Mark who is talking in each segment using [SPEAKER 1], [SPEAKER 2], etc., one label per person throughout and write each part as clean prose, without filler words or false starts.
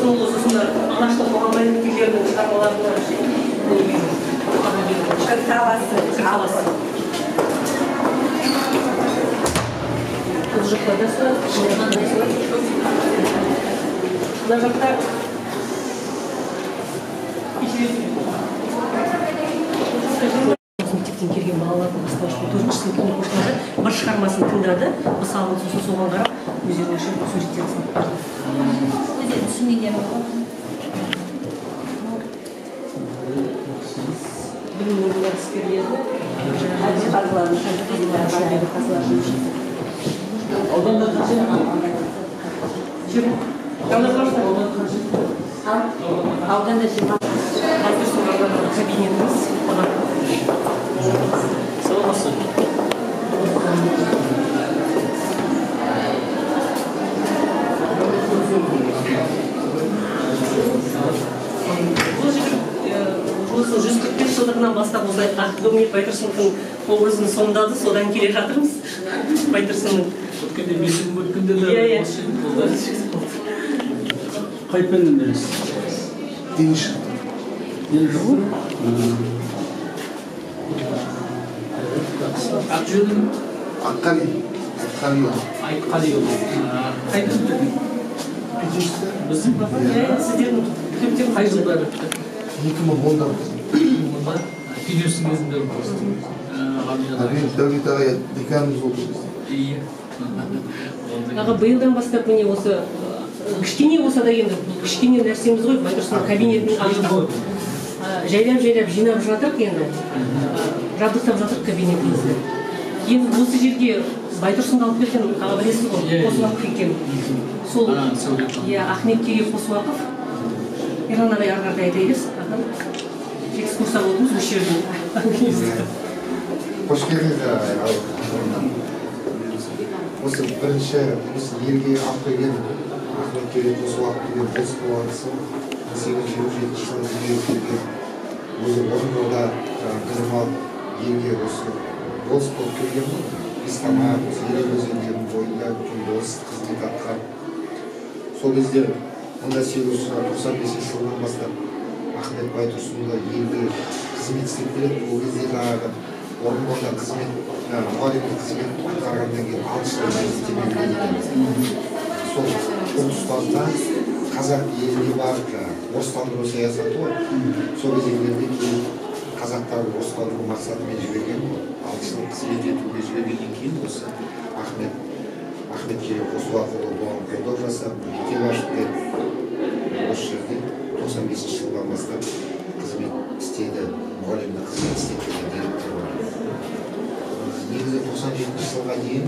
[SPEAKER 1] сол осында алаштық қоғам қайраткерлерінің шығармаларына қағаласы. Бұл жақта да сол, мына жақта мектептен келген балалардың бастауыш 4-ші сынып оқушылары бір шығармасын тыңдады, мысалын сосын соған қарап өздеріне суреттерін салып барды.
[SPEAKER 2] Өздері түсінмегені ғой.
[SPEAKER 1] Білім әдіскерлері
[SPEAKER 3] Ауданда қанша?
[SPEAKER 2] Ауданда 20.
[SPEAKER 1] Қазір соларда кабинетіміз.
[SPEAKER 3] Саламатсыз.
[SPEAKER 1] Осы 145 жылдығынан бастап осылай Ахмет Байтұрсыновтың образын сомдады, содан келе жатырмыз. Байтұрсынның.
[SPEAKER 3] Өткенде бесігім өткенде де осы болды. Қай пәннен бересіз?
[SPEAKER 4] Дені шықты.
[SPEAKER 3] Дені шықты? Ақ жөнім?
[SPEAKER 4] Аққали.
[SPEAKER 3] Айтқалиұлы. Қай түптің?
[SPEAKER 4] Петешті.
[SPEAKER 3] Біздің ба?
[SPEAKER 1] Сіздердің түптен
[SPEAKER 3] қай жылдар өтті?
[SPEAKER 4] 2010-да.
[SPEAKER 3] Педеудің кезінде өтті.
[SPEAKER 4] Мен Дәулет ағай деканымыз болды.
[SPEAKER 3] Иә.
[SPEAKER 1] Аға, биылдан бастап міне осы кішкене болса да енді кішкене нәрсеміз ғой, Байтұрсынның кабинетін ашып жайлап жинап жатырық енді, жабдықтап жатырық кабинетімізді. Енді осы жерге Байтұрсынды алып берген аға білесіз ғой, Қосуақов екен. Сол Ахмет Керей Қосуақов, Ерлан ағай ары-қарай айта берсін. Экскурсия болдыңыз осы жерден.
[SPEAKER 4] Қош келдіңіздер. Осы бірінші елге алып келген Ахмет Керей Қосуақов деген дос болғанысы 1827 жылы дүниеге келген. Өзі Орынборда білім алып елге осы дос болып келген ғой. Исламат, Елек өзендерінің бойында үлкен дос қызмет атқарып. Сол кезде 1895 жылдан бастап Ахмет Байтұрсынұлы елге қызмет істеп келеді. Ол кезде жаңағы Орынборда мұғалімдік қызмет атқарғаннан кейін 6 жыл мектепте келген. Сол тұстарда қазақ еліне барып орыстандыру саясаты ғой. Сол кезеңдерде кейін қазақтарды орыстандыру мақсатымен жіберген. 6 жыл қызмет етуге жібергеннен кейін осы Ахмет Керей Қосуақұлы бұған қолдау жасап, мектеп ашып осы жерде 95 жылдан бастап қызмет істеді, мұғалімдік қызмет істеп келген директор бар. Негізі 97 жылға дейін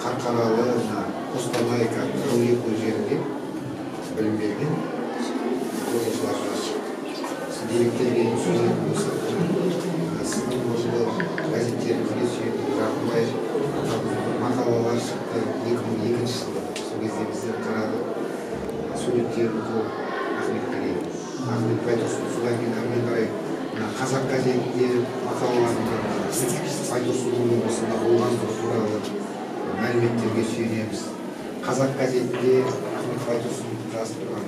[SPEAKER 4] Қарқаралы, Қостанай, Әулиекөл жерінде білім берген. Директорге сөйлеген болса, сіздің осы газеттеріңізге сүйеніп жақынбай мақалалар шықты 2002 жылы. Сол кезде біздер қарады. Суреттерін бұл Ахмет Байтұрсынов содан кейін әрмен қарай қазақ газетінде мақалаларында Байтұрсынұлының осында болған туралы мәліметтерге сүйенеміз. Қазақ газетінде Ахмет Байтұрсынов жазып тұрған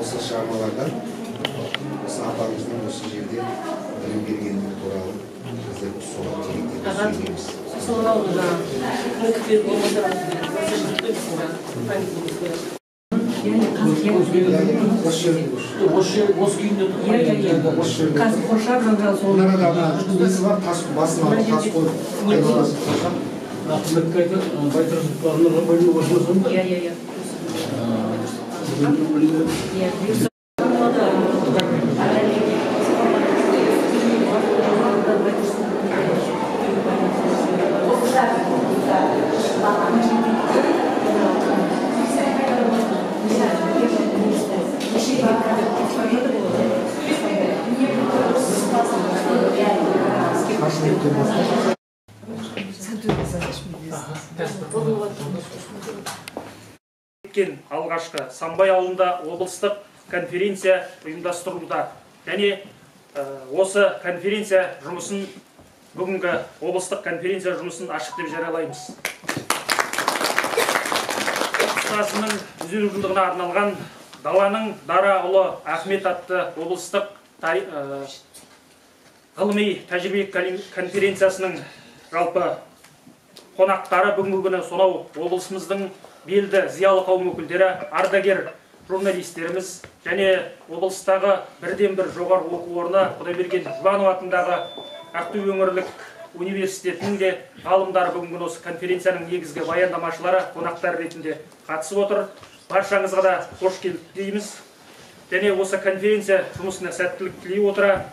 [SPEAKER 4] осы шығармалардан осы апамыздың осы жерде білім бергені туралы біздер соған тереңдеп сүйенеміз.
[SPEAKER 1] Сосын мынау мүмкіндер болмаса осы жерде
[SPEAKER 3] Осы күйінде
[SPEAKER 1] қазір қоршап жанжал сол
[SPEAKER 4] несі бар, басына тас қойып
[SPEAKER 3] Ахметке айтады, Байтұрсыновтың бөлімі болсын.
[SPEAKER 1] Иә.
[SPEAKER 5] Алғашқы Самбай ауылында облыстық конференция ұйымдастырылуда. Және осы конференция жұмысын, бүгінгі облыстық конференция жұмысын ашық деп жариялаймыз. Ұстазының 100 жылдығына арналған Даланың дара ұлы Ахмет атты облыстық ғылыми тәжірибелік конференциясының жалпы қонақтары бүгінгі күні сонау облысымыздың белді зиялы қауым өкілдері, ардагер журналистеріміз және облыстағы бірден-бір жоғары оқу орны Құдайберген Жұбанов атындағы Ақтөбе өңірлік университетінің де ғалымдары бүгінгі осы конференцияның негізгі баяндамашылары қонақтар ретінде қатысып отыр. Баршаңызға да қош келдік дейміз. Және осы конференция жұмысына сәттілік тілей отыра,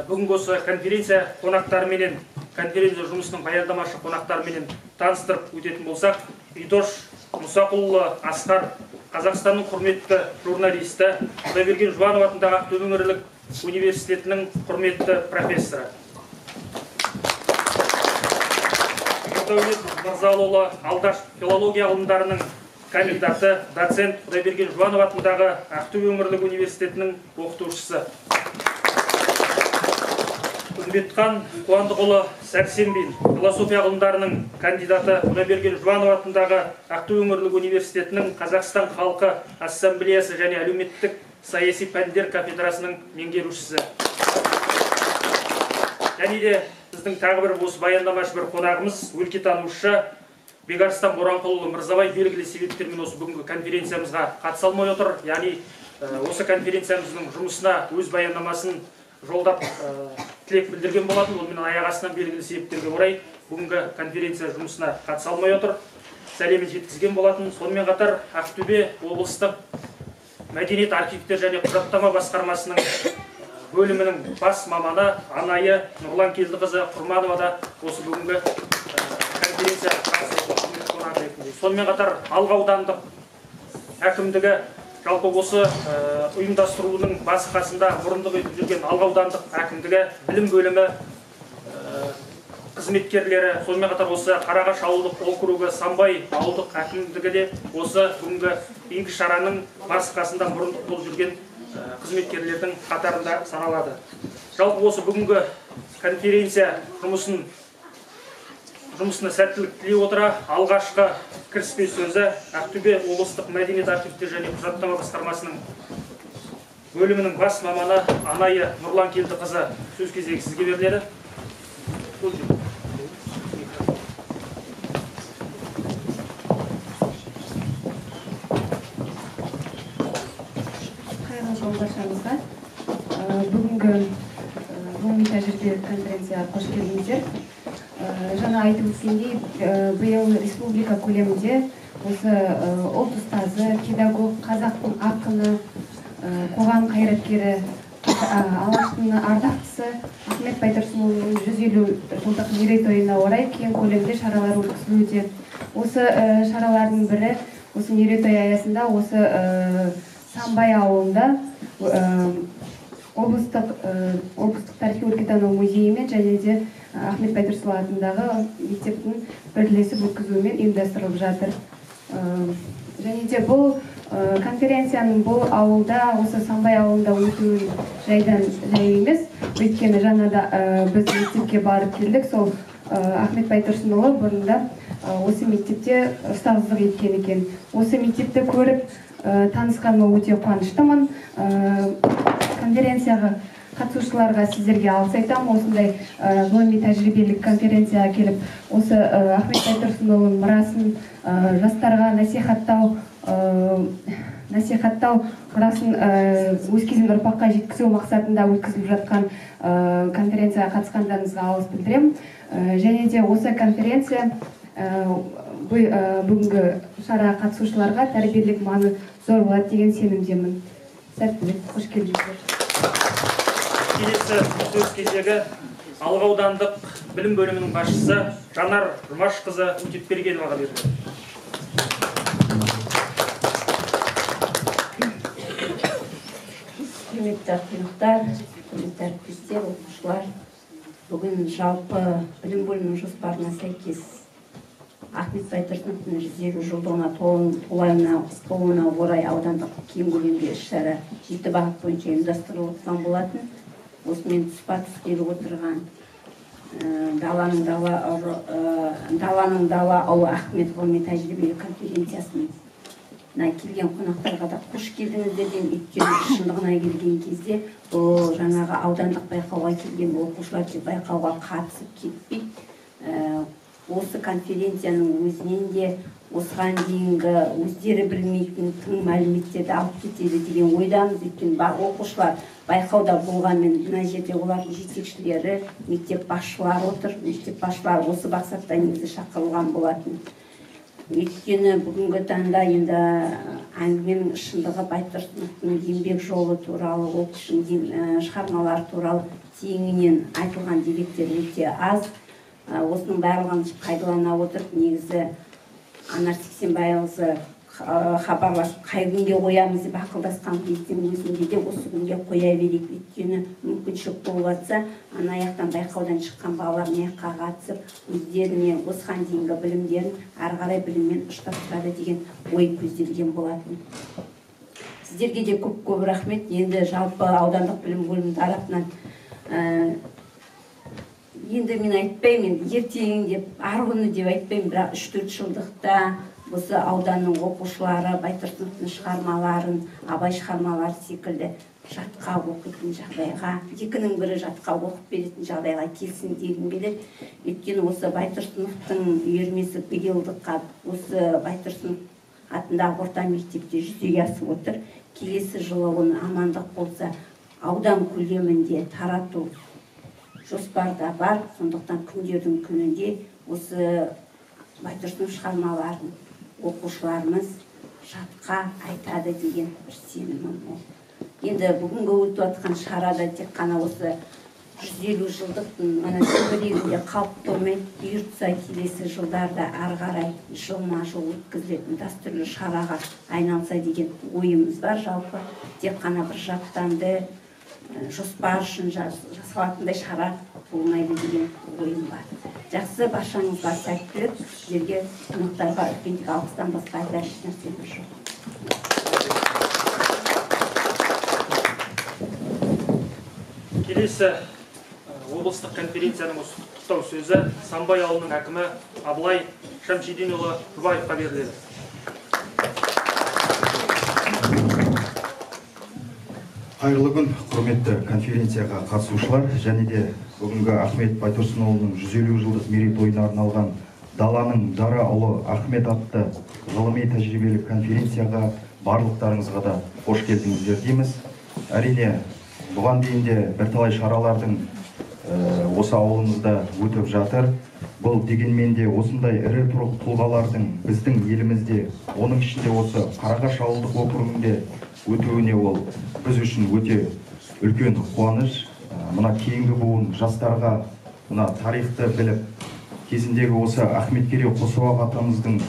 [SPEAKER 5] бүгінгі осы конференция қонақтарыменен, конференция жұмысының баяндамашы қонақтарыменен таныстырып өтетін болсақ, Идош Мұсақұлы Асқар, Қазақстанның құрметті журналисті, Құдайберген Жұбанов атындағы Ақтөбе өңірлік университетінің құрметті профессоры. Мырзалыұлы Алдаш филология ғылымдарының кандидаты, доцент Құдайберген Жұбанов атындағы Ақтөбе өңірлік университетінің оқытушысы. Үмбетхан Қуандықұлы Сәрсенбин, философия ғылымдарының кандидаты, Құдайберген Жұбанов атындағы Ақтөбе өңірлік университетінің Қазақстан халқы ассамблеясы және әлеуметтік саяси пәндер кафедрасының меңгерушісі. Және де біздің тағы бір осы баяндамашы бір қонағымыз, өлкетанушы Бекарыстан Боранқұлұлы Мырзабай белгілі себептермен осы бүгінгі конференциямызға қатыса алмай отыр. Яғни осы конференциямыздың жұмысына өз баяндамасын жолдап тілек білдірген болатын. Ол менің аяқ астынан белгілі себептерге орай бүгінгі конференция жұмысына қатыса алмай отыр. Сәлемін жеткізген болатын. Сонымен қатар Ақтөбе облыстық мәдениет, архивтер және құжаттама басқармасының бөлімінің бас маманы Анайы Нұрлан Келдіқызы Құрманова да осы бүгінгі конференция сонымен қатар Алға аудандық әкімдігі жалпы осы ұйымдастырудың басы қасында мұрындық етіп жүрген Алға аудандық әкімдігі, білім бөлімі қызметкерлері, сонымен қатар осы Қарағаш ауылдық округі, Самбай ауылдық әкімдігі де осы бүгінгі игі шараның басы қасында мұрындық болып жүрген қызметкерлердің қатарында саналады. Жалпы осы бүгінгі конференция жұмысына сәттілік тілей отыра, алғашқы кіріспе сөзі Ақтөбе облыстық мәдениет, архивтер және құжаттама басқармасының бөлімінің бас маманы Анайы Нұрлан Келдіқызы сөз кезегі сізге беріледі.
[SPEAKER 6] Қайырлы жол баршаңызға. Бүгінгі ғылыми тәжірибелік конференцияға қош келдіңіздер. Жаңа айтып өткендей, биыл республика көлемінде осы ұлт ұстазы, педагог, қазақтың ақыны, қоғам қайраткері, алаштың ардақтысы Ахмет Байтұрсынұлының 150 жылдық мерейтойына орай кең көлемде шаралар өткізілуде. Осы шаралардың бірі, осы мерейтой аясында осы Самбай ауылында облыстық тарихи-өлкетану музейімен және де Ахмет Байтұрсынұлы атындағы мектептің бірлесіп өткізуімен ұйымдастырылып жатыр. Және де бұл конференцияның бұл ауылда, осы Самбай ауылында өтуі жайдан жай емес. Өйткені жаңада біз мектепке барып келдік, сол Ахмет Байтұрсынұлы бұрында осы мектепте ұстаздық еткен екен. Осы мектепті көріп танысқаныма өте қуаныштымын. Конференцияға қатысушыларға сіздерге алғыс айтамын. Осындай ғылыми тәжірибелік конференцияға келіп, осы Ахмет Байтұрсынұлының мұрасын жастарға насихаттау мұрасын өз кезінде ұрпаққа жеткізу мақсатында өткізіліп жатқан конференцияға қатысқандарыңызға алғыс білдіремін. Және де осы конференция бүгінгі шараға қатысушыларға тәрбиелік маңызы зор болады деген сенімдемін. Сәттілік, қош келдіңіздер.
[SPEAKER 5] Келесі сөз кезегі Алға аудандық білім бөлімінің басшысы Жанар Жұмашқызы Өтепбергеноваға беріледі.
[SPEAKER 7] Құрметті қонақтар, құрметті әріптестер, оқушылар, бүгін жалпы білім бөлімінің жоспарына сәйкес Ахмет Байтұрсыновтың 150 жылдығына толуына орай аудандық кең көлемде іс-шара 7 бағыт бойынша ұйымдастырылған болатын. Осымен тұспа-тұс келіп отырған Даланың дала ұлы Ахмет ғылыми тәжірибелік конференциясының мына келген қонақтарға да қош келдіңіздер деймін. Өйткені шындығына келген кезде бұл жаңағы аудандық байқауға келген оқушылар тек байқауға қатысып кетпейді. Осы конференцияның өзінен де осыған дейінгі өздері білмейтін тың мәліметтерді алып кетеді деген ойдамыз. Өйткені оқушылар байқауда болғанмен мына жерде олардың жетекшілері, мектеп басшылары отыр. Мектеп басшылары осы мақсатта негізі шақырылған болатын. Өйткені бүгінгі таңда енді әңгіменің шындығы Байтұрсыновтың еңбек жолы туралы, ол кісінің шығармалары туралы теңінен айтылған деректер өте аз. Осының барлығын пайдалана отырып, негізі Анар Сексенбайқызы хабарласып, қай күнге қоямыз деп ақылдасқан кездің өзінде де осы күнге қоя берейік. Өйткені мүмкіншілік болып жатса, ана аяқтан байқаудан шыққан балалар мына жаққа қатысып, өздеріне осыған дейінгі білімдерін ары қарай біліммен ұштастырады деген ой көзделген болатын. Сіздерге де көп рахмет. Енді жалпы аудандық білім бөлімі тарапынан енді мен айтпаймын, ертең деп, ар күні деп айтпаймын, бірақ 3-4 жылдықта осы ауданның оқушылары Байтұрсыновтың шығармаларын, Абай шығармалары секілді жатқа оқитын жағдайға, екінің бірі жатқа оқып беретін жағдайға келсін дегім келеді. Өйткені осы Байтұрсыновтың үйірмесі биылдыққа осы Байтұрсынов атындағы орта мектепте жүзеге асып отыр. Келесі жылы оны амандық болса аудан көлемінде тарату жоспарда бар. Сондықтан күндердің күнінде осы Байтұрсынов шығармаларын оқушыларымыз жатқа айтады деген бір сенімім мол. Енді бүгінгі өтіп жатқан шарада тек қана осы 150 жылдықтың мына төңірегінде қалып қоймай, бұйыртса келесі жылдарда ары қарай жылма-жыл өткізілетін дәстүрлі шараға айналса деген ойымыз бар. Жалпы тек қана бір жаттанды жоспар үшін жасалатындай шара болмайды деген ойым бар. Жақсы, баршаңызға сәттілік. Сіздерге қонақтарға үлкендік алғыстан басқа айтар ешнәрсем жоқ.
[SPEAKER 5] Келесі облыстық конференцияның осы құттықтау сөзі Самбай ауылының әкімі Абылай Шамшидинұлы Жұбаевқа беріледі.
[SPEAKER 8] Қайырлы күн, құрметті конференцияға қатысушылар, және де бүгінгі Ахмет Байтұрсынұлының 150 жылдық мерейтойына арналған Даланың дара ұлы Ахмет атты ғылыми тәжірибелік конференцияға барлықтарыңызға да қош келдіңіздер дейміз. Әрине, бұған дейін де бірталай шаралардың осы ауылымызда өтіп жатыр. Бұл дегенмен де осындай ірі тұлғалардың біздің елімізде, оның ішінде осы Қарағаш ауылдық округінде өтуіне ол біз үшін өте үлкен қуаныш. Мына кейінгі буын жастарға мына тарихты біліп, кезіндегі осы Ахметкерей Қосуақ атамыздың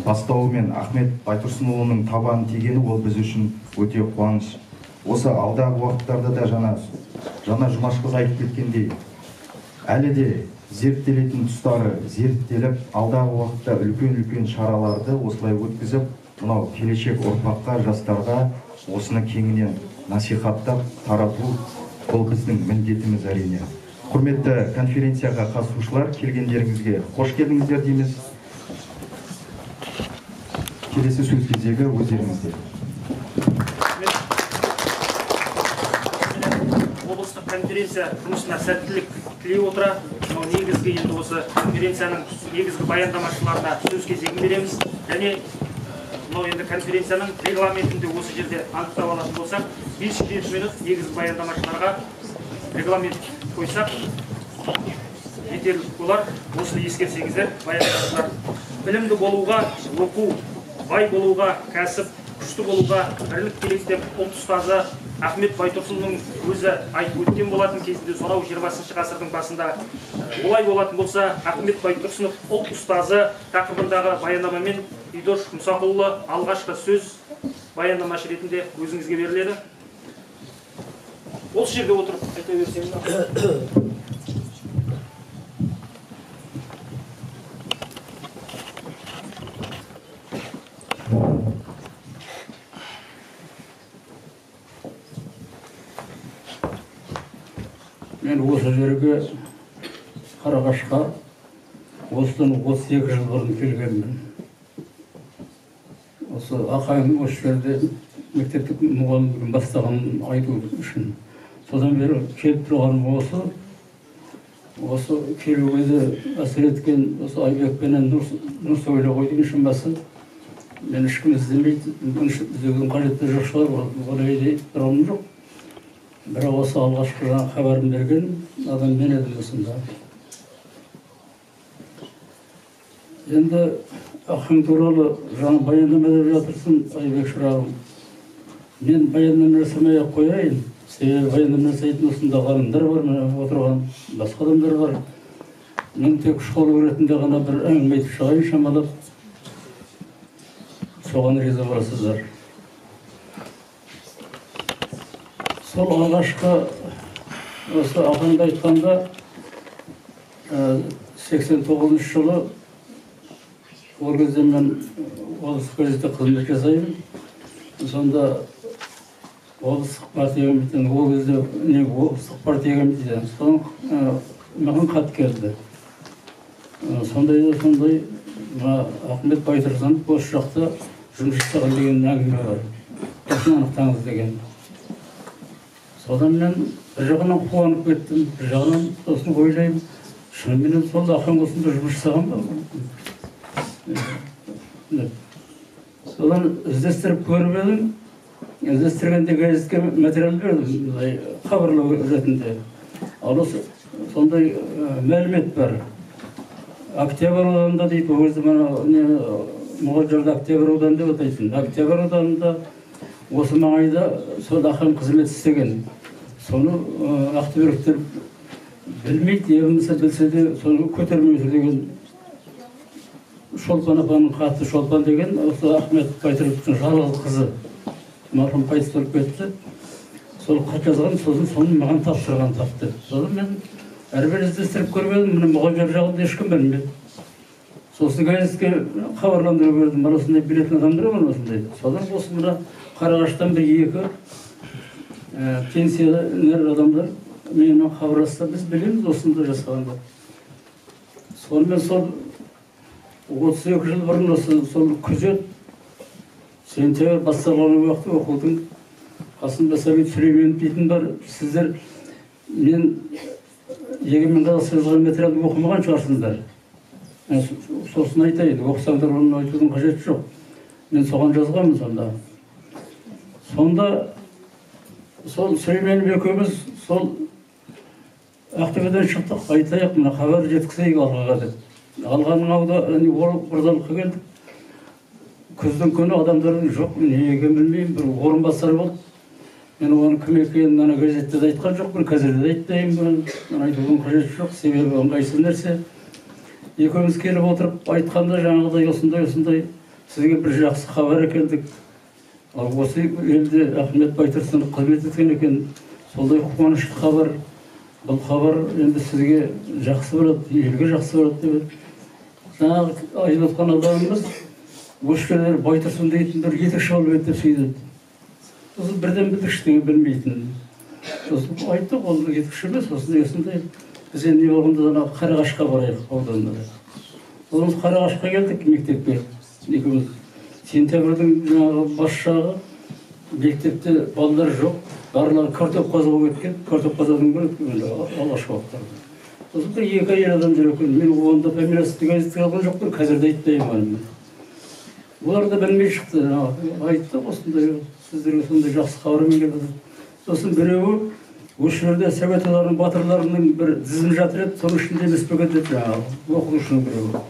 [SPEAKER 8] бастауымен Ахмет Байтұрсынұлының табан тигені ол біз үшін өте қуаныш. Осы алдағы уақыттарда да жаңа Жұмашқызы айтып кеткендей, әлі де зерттелетін тұстары зерттеліп, алдағы уақытта үлкен шараларды осылай өткізіп, мынау келешек ұрпаққа, жастарға осыны кеңінен насихаттап, тарату бұл біздің міндетіміз әрине. Құрметті конференцияға қатысушылар, келгендеріңізге қош келдіңіздер дейміз. Келесі сөз кезегі өздеріңізде.
[SPEAKER 5] Облыстық конференция жұмысына сәттілік тілей отыра, негізгі енді осы конференцияның негізгі баяндамашыларына сөз кезегін береміз. Және енді конференцияның регламентінде осы жерде анықтап алатын болсақ, 5-7 минут негізгі баяндамашыларға регламент қойсақ жетерлік болар. Осыны ескерсеңіздер, баяндамашылар білімді болуға оқу, бай болуға кәсіп, күшті болуға бірлік керек деп ұлт ұстазы Ахмет Байтұрсынұлының өзі айтып өткен болатын. Кезінде сонау 20 ғасырдың басында олай болатын болса, Ахмет Байтұрсынов ұлт ұстазы тақырыбындағы баяндамамен Идош Мұсақұлы алғашқы сөз баяндамашы ретінде өзіңізге беріледі. Осы жерде отырып айта берсеңіз.
[SPEAKER 3] Мен осы жерге Қарағашқа осыдан 38 жыл бұрын келгенмін. осы ағайын осы жерде мектептік мұғалімдігін бастағанын айту үшін. Содан бері келіп тұрғаным осы келуге әсер еткен осы Айбекпенен Нұрсәуле ғой деген шамасы. Мен ешкім іздемейді, іздеудің қажеті жоқ шығар, олай деп тұрғаным жоқ. Бірақ осы алғашқы жаңа хабарын берген адам мен едім осында. Енді ақын туралы жаңа баяндама деп жатырсың, Айбек шырағым. Мен баяндама жасамай-ақ қояйын. Себебі баяндама жасайтын осында ғалымдар бар, мына отырған басқа адамдар бар. Мен тек школа ретінде ғана бір әңгіме айтып шығайын шамалап. Соған риза боласыздар. Сол алғашқы осы ағаңды айтқанда 89 жылы ол кезде мен облыстық газетте қызмет жасаймын. Сонда облыстық партия комитетінен ол кезде облыстық партия комитетінен маған хат келді. Сондай Ахмет Байтұрсынов осы жақта жұмыс жасаған деген әңгіме бар. Осыны анықтаңыз деген. Содан мен бір жағынан қуанып кеттім, бір жағынан сосын ойлаймын, шынымен сол ақын осында жұмыс жасаған ба? Содан іздестіріп көріп едім, іздестіргенде газетке материал бердім, хабарлау ретінде. Ал осы сондай мәлімет бар. Октябрь ауданында дейді, ол кезде Мұғалжарда Октябрь аудан деп атайтын. Октябрь ауданында осы маңайда сол ақын қызмет істеген. Соны ақтөбеліктер білмейді, емісі білсе де соны көтермейді деген. Шолпан апаның хаты, Шолпан деген осы Ахмет Байтұрсыновтың жалғыз қызы. Марқұм қайтыс болып кетті. Сол хат жазған, соны маған тапсырған тапты. Соны мен әрбір іздестіріп көрмедім, міне Мұғалжар жағында ешкім білмеді. Сосын газетке хабарландыру бердім, мына осындай білетін адамдар бар осындай. Содан осы мына Қарағаштан бір екі пенсионер адамдар менімен хабарласса, біз білеміз осында жасағанды. Сонымен сол 32 жыл бұрын сол күзет сентябрь басталған уақытта оқудың Қасым Сәбит Сүлейменов дейтін бар. Сіздер мен егемен қазақстан жазған материалды оқымаған шығарсыңдар. Сосын айтайын, оқысаңдар оны айтудың қажеті жоқ. Мен соған жазғанмын сонда. Сонда сол Сүлейменов екеуміз сол Ақтөбеден шықтық, айтайық, мына хабар жеткізейік Алғаға деп. Алғаның орталыққа келдік. Күздің күні адамдардың жоқ, не екенін білмеймін, бір орынбасар болды. Мен оның кім екенін ана газетте де айтқан жоқпын, қазірде де айтпаймын, айтудың қажеті жоқ, себебі ыңғайсыз нәрсе. Екеуміз келіп отырып айтқанда жаңағыдай осындай сізге бір жақсы хабар әкелдік. Ал осы елде Ахмет Байтұрсынов қызмет еткен екен, солдай қуанышты хабар. Бұл хабар енді сізге жақсы болады, елге жақсы болады деп. Жаңағы айтып отқан адамымыз Өшкелер Байтұрсын дейтін бір етікші болып еді деп сөйдеді. Сосын бірден білдік ештеңе білмейтін. Сосын айттық, ол етікші емес, сосын есінде біз енді не болғанда Қарағашқа барайық ауданына. Сосын Қарағашқа келдік мектепке. Екеуміз сентябрьдің жаңағы бас жағы мектепте балалар жоқ. Барлығы картоп қазуға кеткен, картоп қазудың күні алғашқы уақыттарда. Сосын бір екі әйел адам жүр екен. Мен онда фамилиясы газетке алған жоқпын, қазірде айтпаймын. Олар да білмей шықты. Айтты, осындай сіздерге сондай жақсы хабармен келді. Сосын біреуі осы жерде совет одағының батырларының бір тізімі жатыр еді, соның ішінде емес пе екен деп жаңағы оқушының біреуі.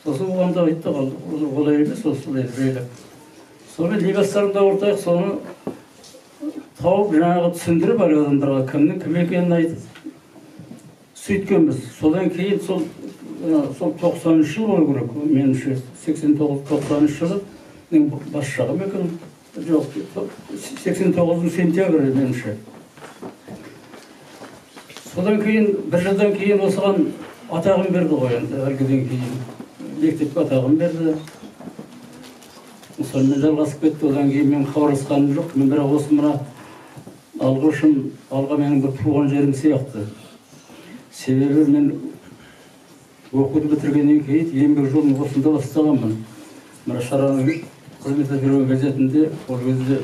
[SPEAKER 3] Сосын оған да айтты, олай емес, осылай жайлап. Сонымен не бастарында ортайық, соны тауып жаңағы түсіндіріп әлгі адамдарға кімнің кім екенін айтып сөйткенбіз. Содан кейін сол 90 жыл болу керек, меніңше 89-90 жылы бас жағым екен, жоқ, 89 сентябрь меніңше. Содан кейін, бір жылдан кейін осыған атағым берді ғой енді, әлгіден кейін мектепке атағым берді. Сонымен жалғасып кетті, одан кейін мен хабарласқаным жоқ, мен бірақ осы мына алға менің бір туған жерім сияқты. Себебі мен оқуды бітіргеннен кейін еңбек жолын осында бастағанмын. Мына шараның қызмет беру газетінде ол кезде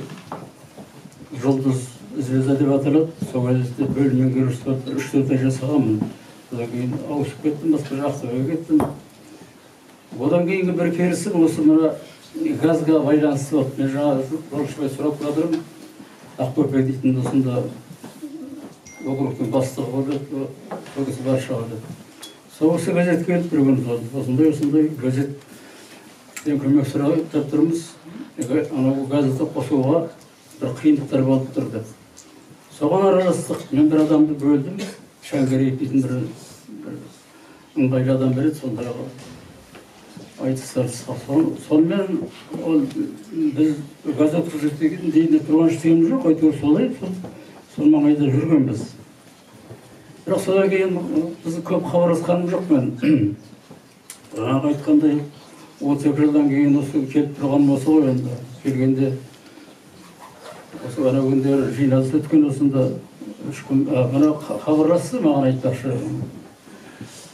[SPEAKER 3] жұлдыз звезда деп аталады. Сол газетте бөлім меңгерушісі болып 3-4 ай жасағанмын. Одан кейін ауысып кеттім, басқа Ақтөбеге кеттім. Одан кейінгі бір керісім осы мына газға байланысты болды. Мен жаңа жолшыбай сұрап жатырмын. Ақбөпе дейтін осында округтың бастығы болды, ол кісі Варшавада. Сол кісі газет келіп бір күн осындай газеттен көмек сұрап тұрмыз. Анау газетті қосуға бір қиындықтар болып тұрды. Соған араластық. Мен бір адамды бөлдім. Шәңгерей дейтін бір ыңғайлы адам береді, сондағы айтыстар. Сонымен біз газет қызметтеген дейін тұрған ештеңеміз жоқ, әйтеуір солай, сол маңайда жүргенбіз. Бірақ содан кейін біз көп хабарласқаным жоқ мен. Жаңағы айтқандай 32 жылдан кейін осы келіп тұрғаным осы ғой енді. Келгенде осы ана күндері жиналыс өткен осында 3 күн мына хабарласты, маған айтпақшы.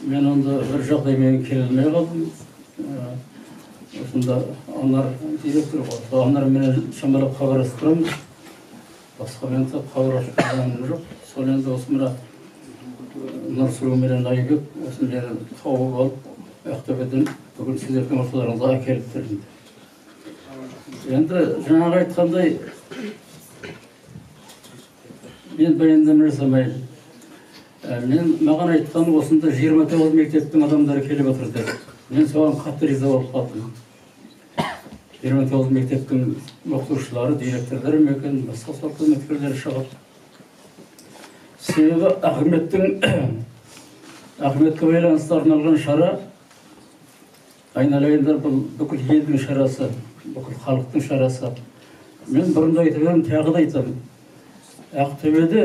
[SPEAKER 3] Мен онда бір жағдаймен келе алмай қалдым. Осында Анар директор ғой. Анармен шамалап хабарласып тұрамыз. Басқамен хабарласып тұрғаным жоқ. Сол енді осы мына Нұрсұлу менен Айбек осы мені тауып алып, Ақтөбеден бүгін сіздердің орталарыңызға әкеліп тұрдым. Енді жаңағы айтқандай мен баяндама жасамаймын. Маған айтқан осында 29 мектептің адамдары келіп отыр деді. Мен соған қатты риза болып қалдым. 29 мектептің оқытушылары, директорлары мекен, басқа сол қызметкерлері шығып. Себебі Ахметке байланысты арналған шара айналайындар бұл бүкіл елдің шарасы, бүкіл халықтың шарасы. Мен бұрында айтып едім, тағы да айтамын. Ақтөбеде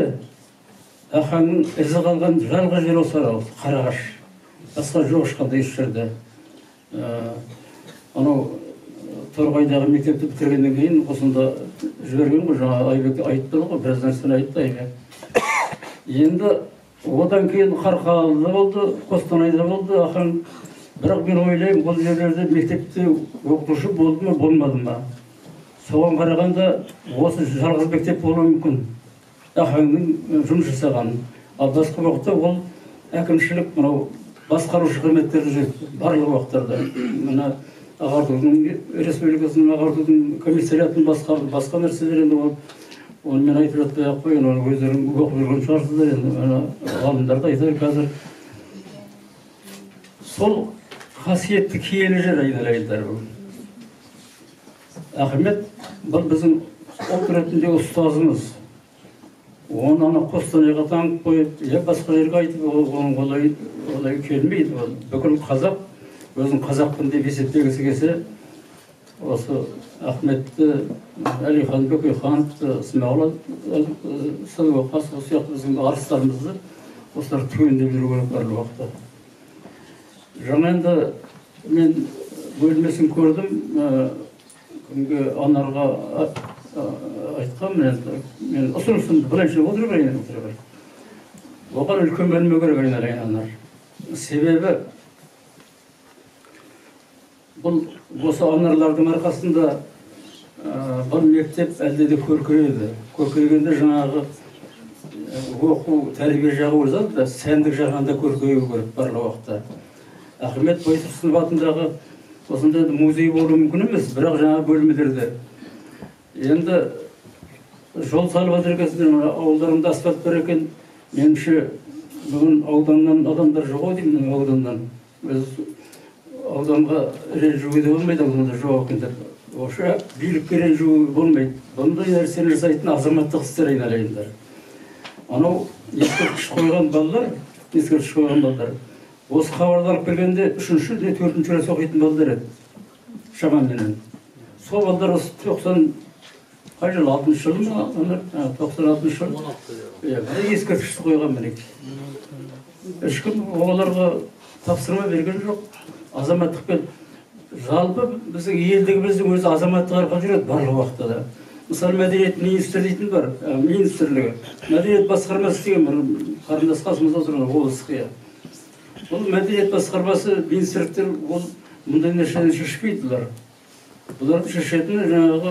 [SPEAKER 3] Ахаңның ізі қалған жалғыз жер осы Қарағаш. Басқа жоқ ешқандай еш жерде. Анау Торғайдағы мектепті бітіргеннен кейін осында жіберген ғой, жаңа Айбек айтты ғой, біраз нәрсені айтты Айбек. Енді одан кейін Қарқаралыда болды, Қостанайда болды Ахаң. Бірақ мен ойлаймын, бұл жерлерде мектепте оқытушы болды ма, болмады ма? Соған қарағанда осы жалғыз мектеп болуы мүмкін. Ахаңның жұмыс жасаған. Ал басқа уақытта ол әкімшілік, мынау басқарушы қызметтерді жүрді, барлық уақыттарда. Мына ағартудың, республикасының ағартудың комиссариатын басқа нәрселер енді оны мен айтып жатпай ақ қойын, оны өздерің оқып жүрген шығарсыздар енді, ғалымдар да айтар қазір. Сол қасиетті киелі жер айналайындар бұл. Ахмет бұл біздің ұлт ретінде ұстазымыз. Оны ана Қостанайға таңып қойып, басқа жерге айтып, оның олай келмейді. Бүкіл қазақ, өзін қазақпын деп есептегісі келсе, осы Ахметті, Әлихан Бөкейхановты, Смағұл Сәдуақасов сияқты біздің арыстарымызды осылар түгендеп жүру керек барлық уақытта. Жаңа енді мен бөлмесін көрдім, күнге Анарға айтқам, мен ұсынысымды бірінші отырып. Оған үлкен бөлме керек айналайын Анар. Себебі бұл осы Анарлардың арқасында бұл мектеп әлде де көркейеді. Көркейгенде жаңағы оқу, тәрбие жағы өзі, сәндік жағында көркею керек барлық уақытта. Ахмет Байтұрсынов атындағы осындай музей болуы мүмкін емес, бірақ жаңа бөлмелерде. Енді жол салып жатыр екенсіздер, ауылдарында асфальт бар екен. Меніңше бүгін ауданнан адамдар жоқ деймін, ауданнан. Біз ауданға ренжуге де болмайды, ауданда жоқ екен деп. Осы билікке ренжуге болмайды. Бұндай нәрсені жасайтын азаматтық істер айналайындар. Анау ескерткіш қойған балалар, осы хабарланып келгенде 3-ші де 4-ші класс оқитын балалар еді. Шамаменен. Сол балалар осы 90 жыл, 60 жыл ма? 96 жыл. Ескерткішті қойған мінекей. Ешкім оларға тапсырма берген жоқ. Азаматтықпен жалпы біздің елдігіміздің өзі азаматтық арқылы жүреді барлық уақытта да. Мысалы, мәдениет министрі дейтін бар, министрлігі. Мәдениет басқармасы деген бір қарындас қасымызда отырған облыстық. Бұл мәдениет басқармасы, министрліктер ол мұндай нәрсені шешпейділер. бұларды шешетін жаңағы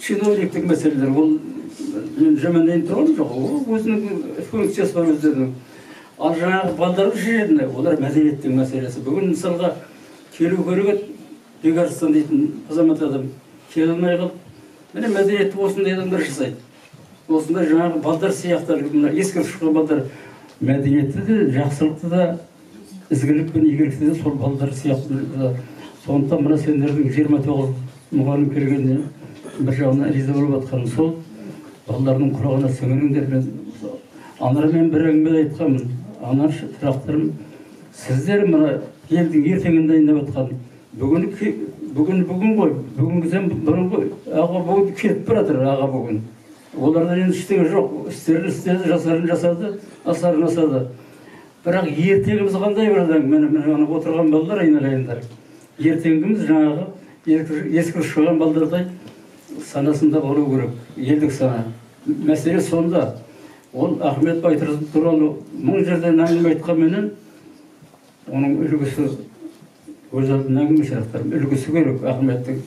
[SPEAKER 3] чиновниктік мәселелер. Ол мен жамандайын тұрғаным жоқ, ол өзінің функциясы бар өздерінің. Ал жаңағы балдарды шешетін, олар мәдениеттің мәселесі. Бүгін мысалға келу керек еді, Бекарыстан дейтін азамат адам келе алмай қалып, міне мәдениетті осындай адамдар жасайды. Осындай жаңағы балдар сияқтар, ескі шыққан балдар мәдениетті де, жақсылықты да, ізгілік пен игілікті де сол балдар сияқты. Сондықтан мына сендердің 29 мұғалім келгеніне бір жағынан риза болып жатқаным сол, балалардың құрағына сіңіріңдер. Анармен бір әңгіме айтқанмын. Анар шырақтарым, сіздер мына елдің ертеңін дайындап жатқан бүгін ғой, бүгінгіден бұрын ғой, аға бүгін кетіп баратыр, аға бүгін. Олардан енді ештеңе жоқ, істерін істеді, жасарын жасады, асарын асады. Бірақ ертеңіміз қандай бір міне отырған балалар айналайындар. Ертеңіміз жаңағы ескі шығған балдардай санасында болу керек, елдік сана. Мәселе сонда. Ол Ахмет Байтұрсынов туралы мың жерден әңгіме айтқанменен оның үлгісі өз алдына әңгіме шарттарым, үлгісі керек Ахметтің.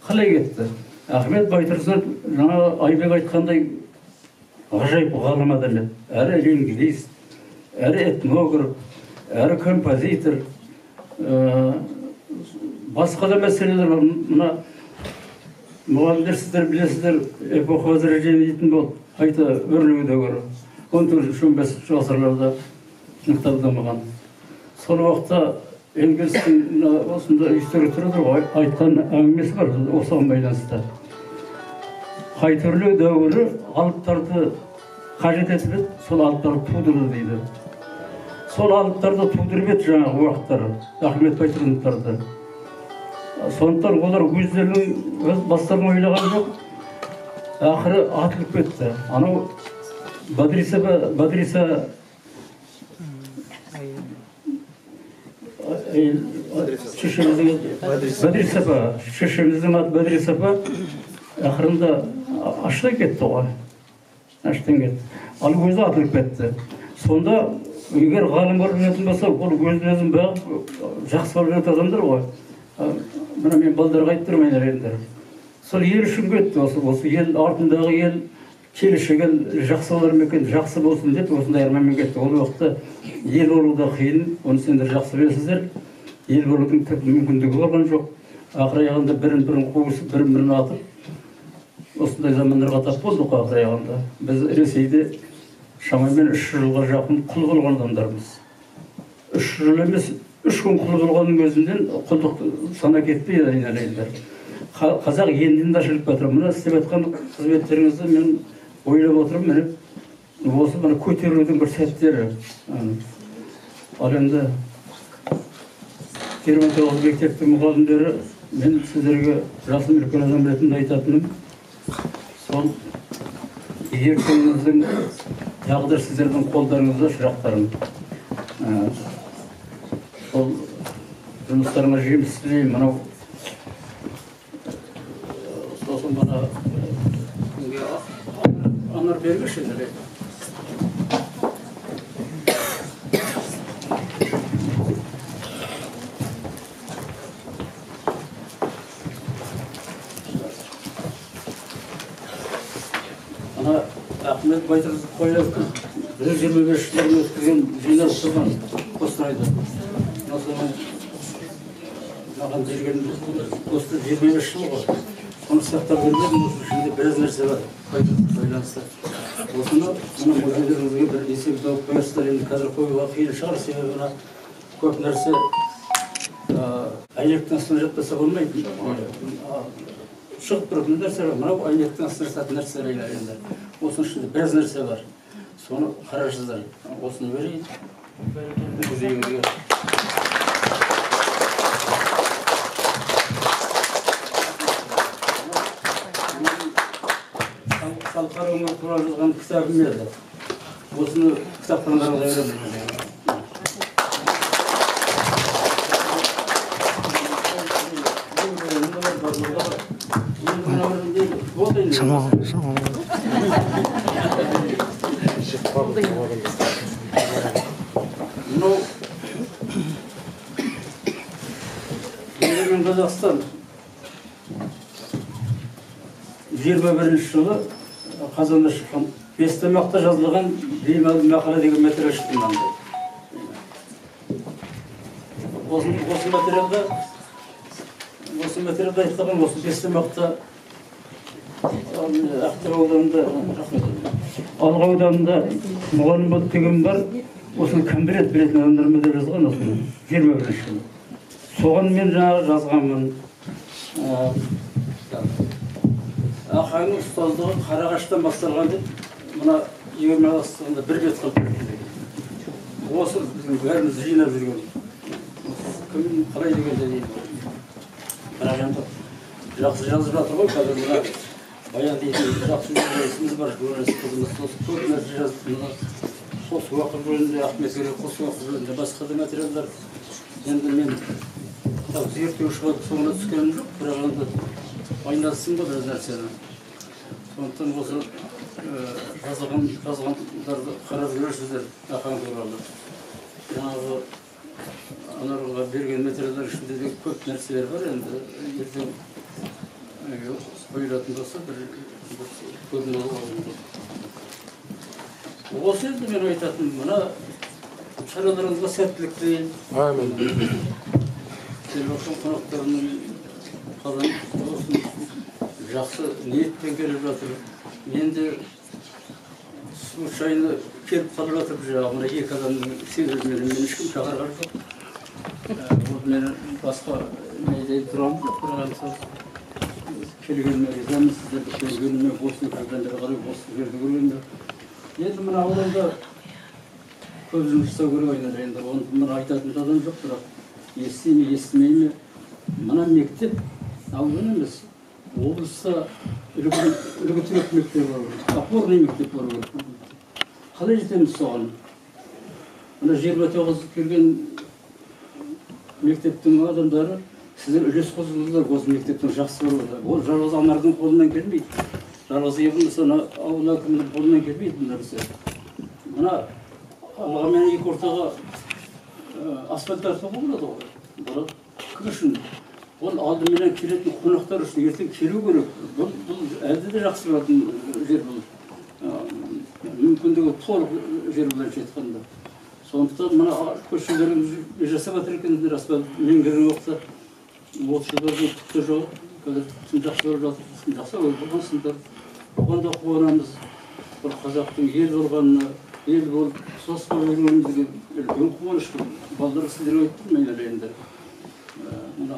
[SPEAKER 3] Қалай кетті? Ахмет Байтұрсынов жаңа Айбек айтқандай ғажайып ғалым адам, әрі лингвист, әрі этнограф, әрі композитор, басқа да мәселелер бар. Мына мұғалімдер сіздер білесіздер, эпоха возрождения дейтін болды. Айта өрлеуде көрі. 14-15 ғасырларда нықталдамаған. Сол уақытта Энгельстің осында история тұрады, айтқан әңгімесі бар, осыған байланысты. Қайта өрлеу дәуірі алыптарды қажет етіп, сол алыптарды тудырды дейді. Сол алыптарды тудырып еді жаңағы уақыттар, Ахмет Байтұрсыновтарды. Сондықтан олар өздерінің бастарын ойлаған жоқ. Ақыры атылып кетті. Анау Бадриса шешеміздің аты Бадрис апа ақырында аштан кетті ғой. Аштан кетті. Ал өзі атылып кетті. Сонда егер ғалым болып жүретін болса, ол өзін бағып жақсы болып жүретін адамдар ғой. Мына мен балдарға айтып тұрмайын енді. Сол ел үшін кетті, осы ел артындағы ел келешек ел жақсы болар ма екен, жақсы болсын деп осындай арманмен кетті. Ол уақытта ел болу да қиын, оны сендер жақсы білесіздер. Ел болудың мүмкіндігі болған жоқ. Ақыр аяғында бірін қуысып, бірін атып, осындай замандарға тап болдық ақыр аяғында. Біз Ресейде шамамен 3 жылға жақын құл болған адамдармыз. 3 жыл емес, 3 күн құл болғанның өзінен құлдық сана кетпейді айналайындар. Қазақ елінен де ашылып жатыр. Мына істеп жатқан қызметтеріңізді мен ойлап отырмын, міне осы мына көтерілудің бір сәттері. Ал енді 29 мектептің мұғалімдері, мен сіздерге жасым үлкен адам ретінде айтатыным, сол ертеңіңіздің тағдыр сіздердің қолдарыңызда шырақтарым. Сол жұмыстарыңа жеміс тілеймін. Мынау сосын бана Анар бергіш енді. Ана Ахмет Байтұрсынов қойып 125 жылдың өткізген жинап тұрған Қостанайда. Маған жүрген осы 25 жыл ғой. Оны сақтап жүрмедім, осы ішінде біраз нәрсе бар. Байланысты. Осыны мына музейлеріңізге бір есеп тауып қойырсыздар. Енді қазір қоюға қиын шығар, себебі көп нәрсе әйнектің астына жатпаса болмайды. Шығып тұратын нәрсе бар. Мынау әйнектің астына жататын нәрселер енді. Осының ішінде біраз нәрсе бар. Соны қарашыздар. Осыны берейін. Музейіңізге. Шалқар өмір туралы жазған кітабым еді. Осыны кітаптандарға беремін. Қазақстан 21 жылы қазанда шыққан 5 тамақта жазылған беймәлім мақала деген материал шықты мынандай. Осы материалда айтылған осы 5 тамақта Ақтау ауданында, Алға ауданында мұғалім болып деген бар. Осыны кім біледі, білетін адамдармен деп жазған осыны 21 жылы. Соған мен жаңағы жазғанмын. Ақаңның ұстаздығы Қарағаштан басталған деп, мына егемен астығында бір бет қалып берген. Осы біздің бәріміз жинап жүрген. Кім қалай дегенде дейді. Бірақ енді жақсы жазып жатыр ғой, қазір мына баян дейтін жақсы журналистіміз бар, журналист қызымыз. Осы көп нәрсе жазып, қос уақыт жөнінде, Ахмет керек қос уақыт жөнінде, басқа да материалдар. Енді мен зерттеуші болып соңына түскенім жоқ, бірақ енді айналыстым ғой біраз нәрсені. Сондықтан осы жазғандарды қарап көресіздер Ақаң туралы. Жаңағы анарға берген материалдар ішінде де көп нәрселер бар, енді ертең қойылатын болса бір көрін алып. Осы енді мен айтатын, мына шараларыңызға сәттілік тілеймін. Амин. Телефон қонақтарының қалған жақсы ниетпен келіп жатыр. Мен де случайно келіп қалып жатыр жаңағы мына екі адамның себебімен мен ешкім шақырған жоқ. Мен басқа неде тұрамын жоқ, бірақ келгеніме ризамын, сіздерді келгеніме осы жерден бері қарай осы жерді көргенде. Енді мына ауданда көп жұмыс жасау керек ойнар, енді оны мына айтатын адам жоқ, бірақ ести ме, естімей ме, мына мектеп аудан емес, облыста үлгі тірек мектеп бар, опорный мектеп бар. Қалай жетеміз соған? Мына 29 келген мектептің адамдары сіздер үлес қосылыңыздар, осы мектептің жақсы көреді. Ол жалғыз анардың қолынан келмейді. Жалғыз ебін ауыл әкімінің қолынан келмейді бұл нәрсе. Мына Алға мен екі ортаға асфальт тартуға болады ғой. Бұл кім үшін? Ол алдыменен келетін қонақтар үшін ертең келу керек. Бұл әлде де жақсы болатын жер бұл. Мүмкіндігі толық жер былайша айтқанда. Сондықтан мына көшелеріңіз жасап жатыр екендер, асфальт мен келген уақытта 30 жылдардың түкті жоқ. Қазір түн жақсы болып жатыр, жақсы болған сындар. Оған да қуанамыз. Бір қазақтың ел болғанына, ел болып сосқа өргенімізге үлкен қуаныш. Балдар сіздерге айттым мен әлейіндер.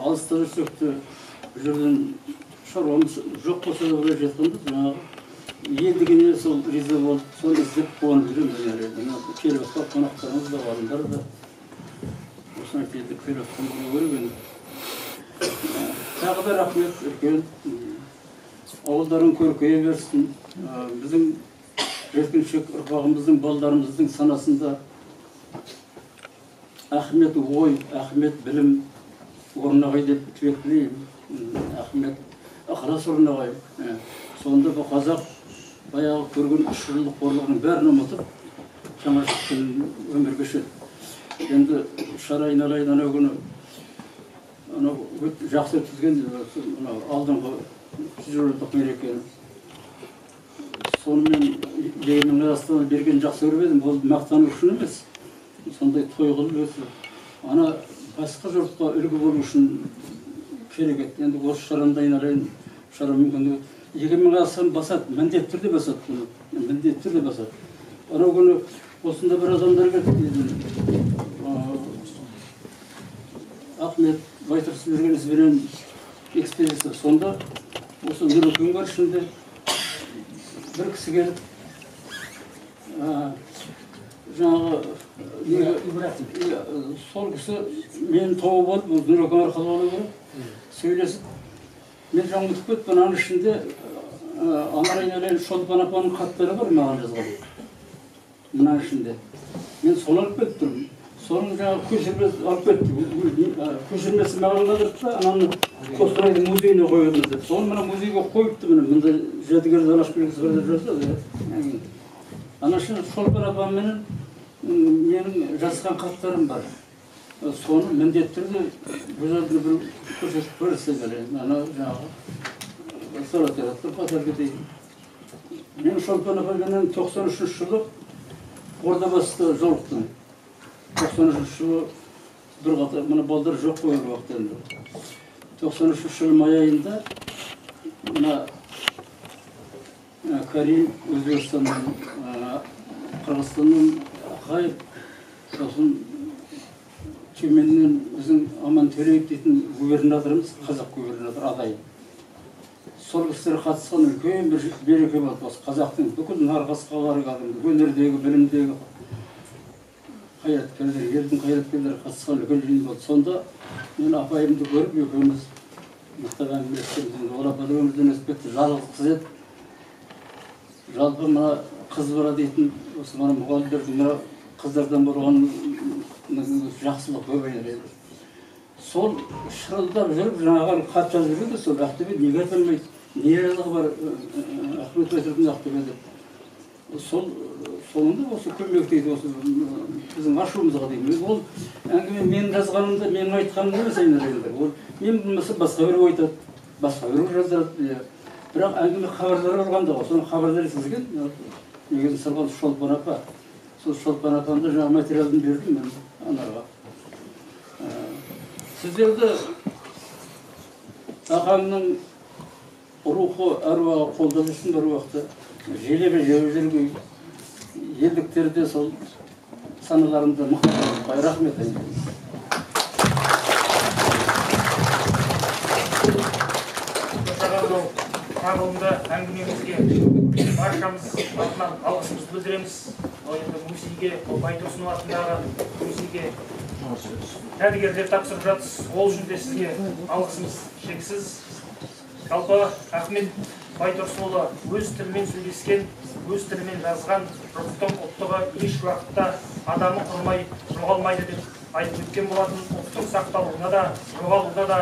[SPEAKER 3] Алыста жүрсек те бұл жерден шаруамыз жоқ болса да былай жатқанбыз. Жаңағы ел дегенде сол риза болып, соны іздеп қуанып жүреміз әлейіндер. Келіп отқан қонақтарымыз да, ғалымдар да. Осыны келдік келіп отқан болу керек енді. Тағы да рахмет үлкен. Ауылдарын көркейе берсін. Біздің жеткіншек ұрпағымыздың, балдарымыздың санасында Ахмет ой, Ахмет білім орнағай деп тілектілеймін. Ахмет ықылас орнағай. Сонда бұл қазақ баяғы көрген 3 жылдық қорлығының бәрін ұмытып, жаңа шыққан өмір кешеді. Енді шара айналайын анау күні жақсы өткізген алдыңғы 100 жылдық мерекені. Сонымен егемен Қазақстанға берген жақсы көріп едім, ол мақтану үшін емес. Сондай той қылып өсіп, ана басқа жұртқа үлгі болу үшін керек еді. Енді осы шараны айналайын, шара мүмкіндігі. Егемен Қазақстан басады, міндетті түрде басады. Міндетті түрде басады. Анау күні осында бір адамдар келді. Ахмет Байтұрсынберген ізбенен экспедиция. Сонда осы нұрекең бар ішінде бір кісі келіп, жаңағы сол кісі мені тауып алып, нұрекең арқылы болу керек, сөйлесіп, мен жаңа ұмытып кетпін, аның ішінде Анар айналайын Шолпан апаның хаттары бар маған жазған. Мына ішінде. Мен соны алып кетіп тұрмын. Соның жаңағы көшірмесі алып кетті. Көшірмесі маған қалдырды да, ананы Қостанайдың музейіне қойдым деп. Соны мына музейге қойыпты міне. Мұнда жәдігер алаш белгісі бар деп жазды. Ана үшін Шолпан апаменен менің жазған хаттарым бар. соны міндетті түрде бұл жерде бір көрсетіп көрсе керек. Ана жаңағы соратыратып қатар кетейін. Мен Шолпан апаймен 93 жылы Ордабасыда жолықтым. 93 жылы бір қатар, мына балдар жоқ қой бір уақытта. 93 жыл май айында мына Карим, Өзбекстаннан, Қырғызстаннан Ақаев, сосын Тюменнен біздің Аман Төлеев дейтін губернаторымыз, қазақ губернатор Адай. Сол кісілер қатысқан үлкен бір береке болды. Осы қазақтың бүкіл нарқасқалары кәдімгі өнердегі, білімдегі қайраткерлер, елдің қайраткерлері қатысқан үлкен жиын болды. Сонда мен апайымды көріп, екеуміз мықтап әңгімелескенбіз. Ол апа да өмірден өтіп кетті, жалғыз қыз еді. Жалпы мына қыз бара дейтін, осы мына мұғалімдердің мына қыздардан бұрған жақсылық көбейер еді. Сол шырылдап жүріп, жаңағы хат жазып жүрді, сол Ақтөбе неге айтылмайды, не жазығы бар Ахмет Байтұрсынов Ақтөбеде. Соңында осы көмектейді, осы біздің ашуымызға деймін. Ол әңгіме мен жазғанымда, мен айтқанымда емес айналайындар. Ол мен болмаса басқа біреу айтады, басқа біреу жаздырады. Бірақ әңгіме хабардар болғанда ғой, соны хабардар етсізген, егер сырған Шолпан апа. Сол Шолпан апамды жаңа материалын бердім мен анарға. Сіздерді ағамның рухы әруағы қолдап жүрсін бір уақытта. Желебе жеу жүргей, елдіктерде сол саналарында мұқтар. Рахмет айтайын.
[SPEAKER 5] Тағылымды әңгімемізге баршамыз атынан алғысымызды білдіреміз. Енді музейге, Байтұрсынов атындағы музейге дәрігерлер тапсырып жатсыз. Ол үшін де сізге алғысымыз шексіз. Жалпы Ахмет Байтұрсынұлы өз тілімен сөйлескен, өз тілімен жазған, жұрттың ұлттығы еш уақытта адамы құрмай жоғалмайды деп айтып өткен болатын. Ұлттың сақталуына да, жоғалуына да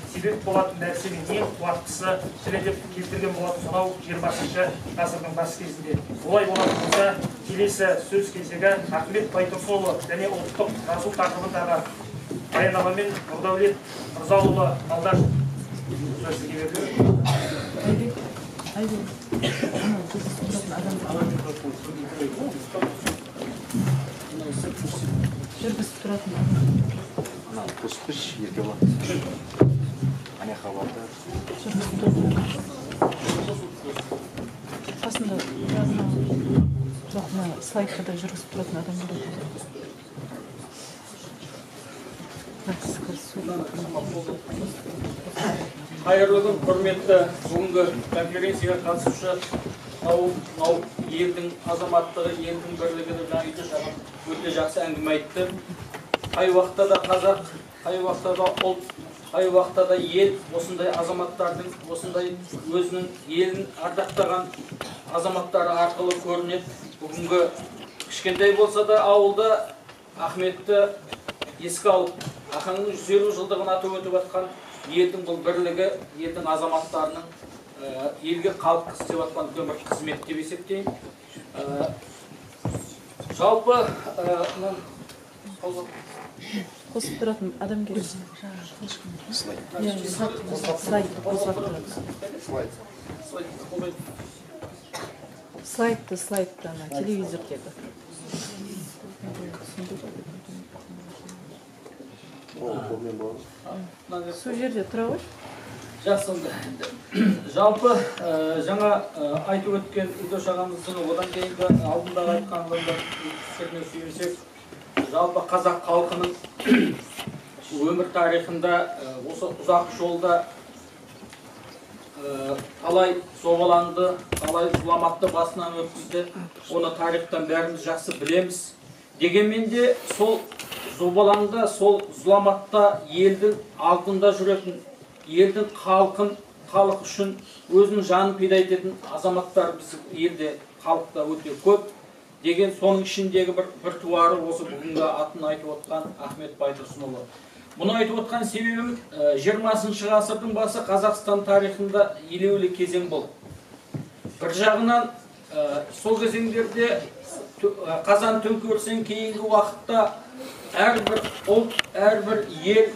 [SPEAKER 5] себеп болатын нәрсенің ең қуаттысы тілі деп келтірген болатын сонау 20 ғасырдың бас кезінде. Олай болатын болса, келесі сөз кезегі Ахмет Байтұрсынұлы және ұлттық жазу тақырыбындағы баяндамамен Нұрдәулет Мырзаұлы Алдаш сөзге берді.
[SPEAKER 9] Қасында жоқ, слайдта жүргізіп тұратын адам
[SPEAKER 5] Қайырлы күн, құрметті бүгінгі конференцияға қатысушы мынау елдің азаматтығы, елдің бірлігіні жаңа өте жақсы әңгіме айтты. Қай уақытта да қазақ, қай уақытта да ұлт, қай уақытта да ел, осындай азаматтардың, осындай өзінің елін ардақтаған азаматтары арқылы көрінеді. Бүгінгі кішкентай болса да ауылда Ахметті еске алып, Ахаңның 150 жылдығын атап өтіп жатқан елдің бұл бірлігі, елдің азаматтарының елге халық істеп жатқан үлкен бір қызмет деп есептеймін. Жалпы
[SPEAKER 9] қосып тұратын адам керек. Слайдты телевизордегі. Сол жерде тұра ғой.
[SPEAKER 5] Жақсы. Жалпы жаңа айтып өткен Үйдош ағамыздың одан кейінгі алдындағы айтқандарына сүйенсек, жалпы қазақ халқының өмір тарихында осы ұзақ жолда қалай зобаланды, қалай зұламатты басынан өткізді, оны тарихтан бәріміз жақсы білеміз. Дегенмен де сол зобалаңда, сол зұламатта елдің алдында жүретін, елдің халық үшін өзінің жанын пида ететін азаматтар біз елде, халықта өте көп. Деген соның ішіндегі бір туары осы бүгінгі атын айтып отқан Ахмет Байтұрсынұлы. Мұны айтып отқан себебім 20 ғасырдың басы Қазақстан тарихында елеулі кезең болды. Бір жағынан сол кезеңдерде Қазан төңкерісінен кейінгі уақытта
[SPEAKER 10] әрбір ұлт, әрбір ел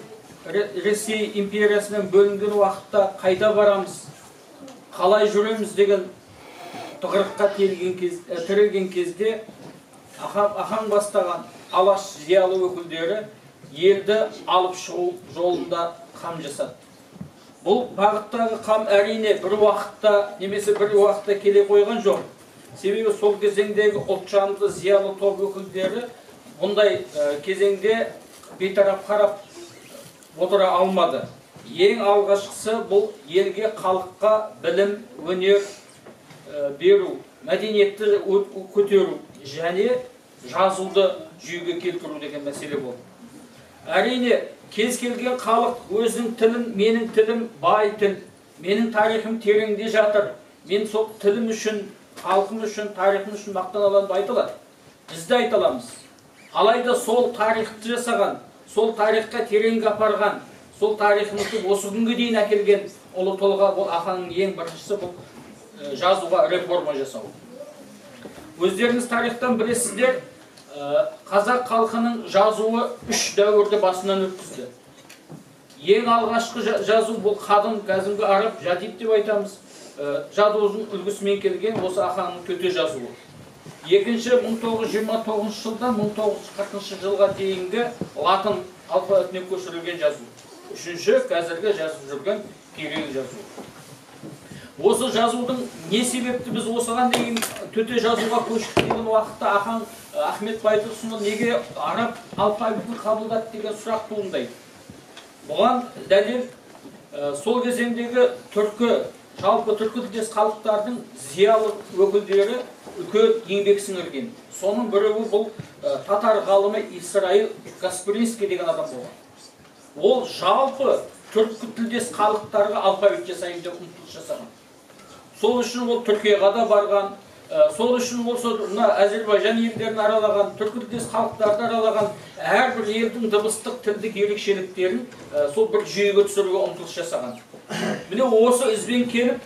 [SPEAKER 10] Ресей империясынан бөлінген уақытта қайда барамыз, қалай жүреміз деген тұғырыққа тірелген кезде ахаң бастаған алаш зиялы өкілдері елді алып шығу жолында қам жасады. Бұл бағыттағы қам әрине бір уақытта немесе бір уақытта келе қойған жоқ. Себебі сол кезеңдегі ұлтжанды зиялы топ өкілдері бұндай кезеңде бейтарап қарап отыра алмады. Ең алғашқысы бұл елге, халыққа білім, өнер беру, мәдениетті көтеру және жазуды жүйеге келтіру деген мәселе болды. Әрине, кез келген халық өзінің тілін, менің тілім бай тіл, менің тарихым тереңде жатыр, мен сол тілім үшін, халқым үшін, тарихым үшін мақтан аламын айта алады. Біз де айта аламыз. Алайда сол тарихты жасаған, сол тарихқа тереңге апарған, сол тарихымызды осы күнге дейін әкелген ұлы тұлға бұл ахаңның ең біріншісі бұл жазуға реформа жасау. Өздеріңіз тарихтан білесіздер, қазақ халқының жазуы 3 дәуірді басынан өткізді. Ең алғашқы жазу бұл қадым, кәдімгі араб, жадид деп айтамыз. Жазудың үлгісімен келген осы ахаңның төте жазуы. Екінші 1929 жылдан 1940 жылға дейінгі латын алфавитіне көшірілген жазу. Үшінші қазіргі жазып жүрген кирилл жазу. Осы жазудың не себепті біз осыған дейін төте жазуға көшіп келген уақытта ахаң Ахмет Байтұрсынұлы неге араб алфавитін қабылдады деген сұрақ туындайды. Бұған дәлел сол кезеңдегі жалпы түркі тілдес халықтардың зиялы өкілдері үлкен еңбек сіңірген. Соның біреуі бұл татар ғалымы Исраил Каспринский деген адам болған. Ол жалпы түркі тілдес халықтарға алфавит жасайын деп ұмтылыс жасаған. Сол үшін ол Түркияға да барған, сол үшін ол Әзербайжан елдерін аралаған, түркі тілдес халықтарды аралаған, әрбір елдің дыбыстық тілдік ерекшеліктерін сол бір жүйеге түсіруге ұмтылыс жасаған. Міне осы ізбен келіп,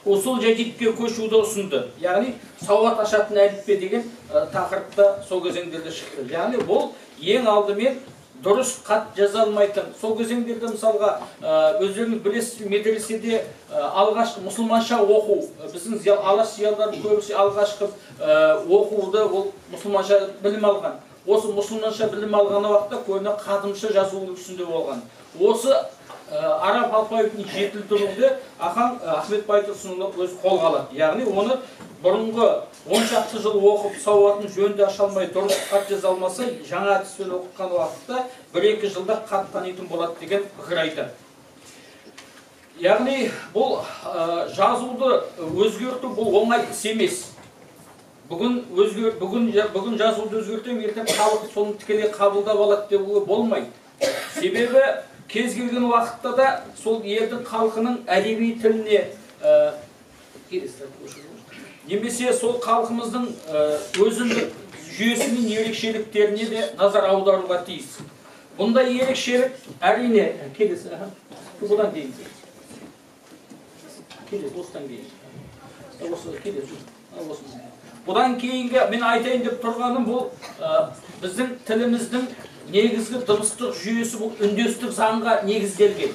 [SPEAKER 10] ұсул жадидке көшуді ұсынды. Яғни сауат ашатын әліппе деген тақырыпта сол кезеңдерде шықты. Яғни бұл ең алдымен дұрыс хат жаза алмайтын. Сол кезеңдерде мысалға өздеріңіз білесіз, медреседе алғашқы мұсылманша оқу, біздің алаш зиялылардың көбісі алғашқы оқуды ол мұсылманша білім алған. Осы мұсылманша білім алған уақытта көбіне қадымша жазу үлгісінде болған. Осы араб алфавитін жетілдіруді ахаң Ахмет Байтұрсынұлы өз қолға алады. Яғни оны бұрынғы 10 шақты жыл оқып сауатын жөнді аша алмай дұрыс хат жаза алмаса, жаңа әдіспен оқытқан уақытта 1-2 жылда хат танитын болады деген пікір айтады. Яғни бұл жазуды өзгерту бұл оңай іс емес. Бүгін жазуды өзгертем, ертең халық соны тікелей қабылдап алады деп болмайды. Себебі кез келген уақытта да сол елдің халқының әдеби тіліне немесе сол халқымыздың өзіндік жүйесі мен ерекшеліктеріне де назар аударуға тиіс. Бұндай ерекшелік әрине келесі, бұдан дейін. Келесі, осыдан кейін. Осы келесі, осыдан. Бұдан кейінгі мен айтайын деп тұрғаным бұл біздің тіліміздің негізгі дыбыстық жүйесі бұл үндестік заңға негізделген.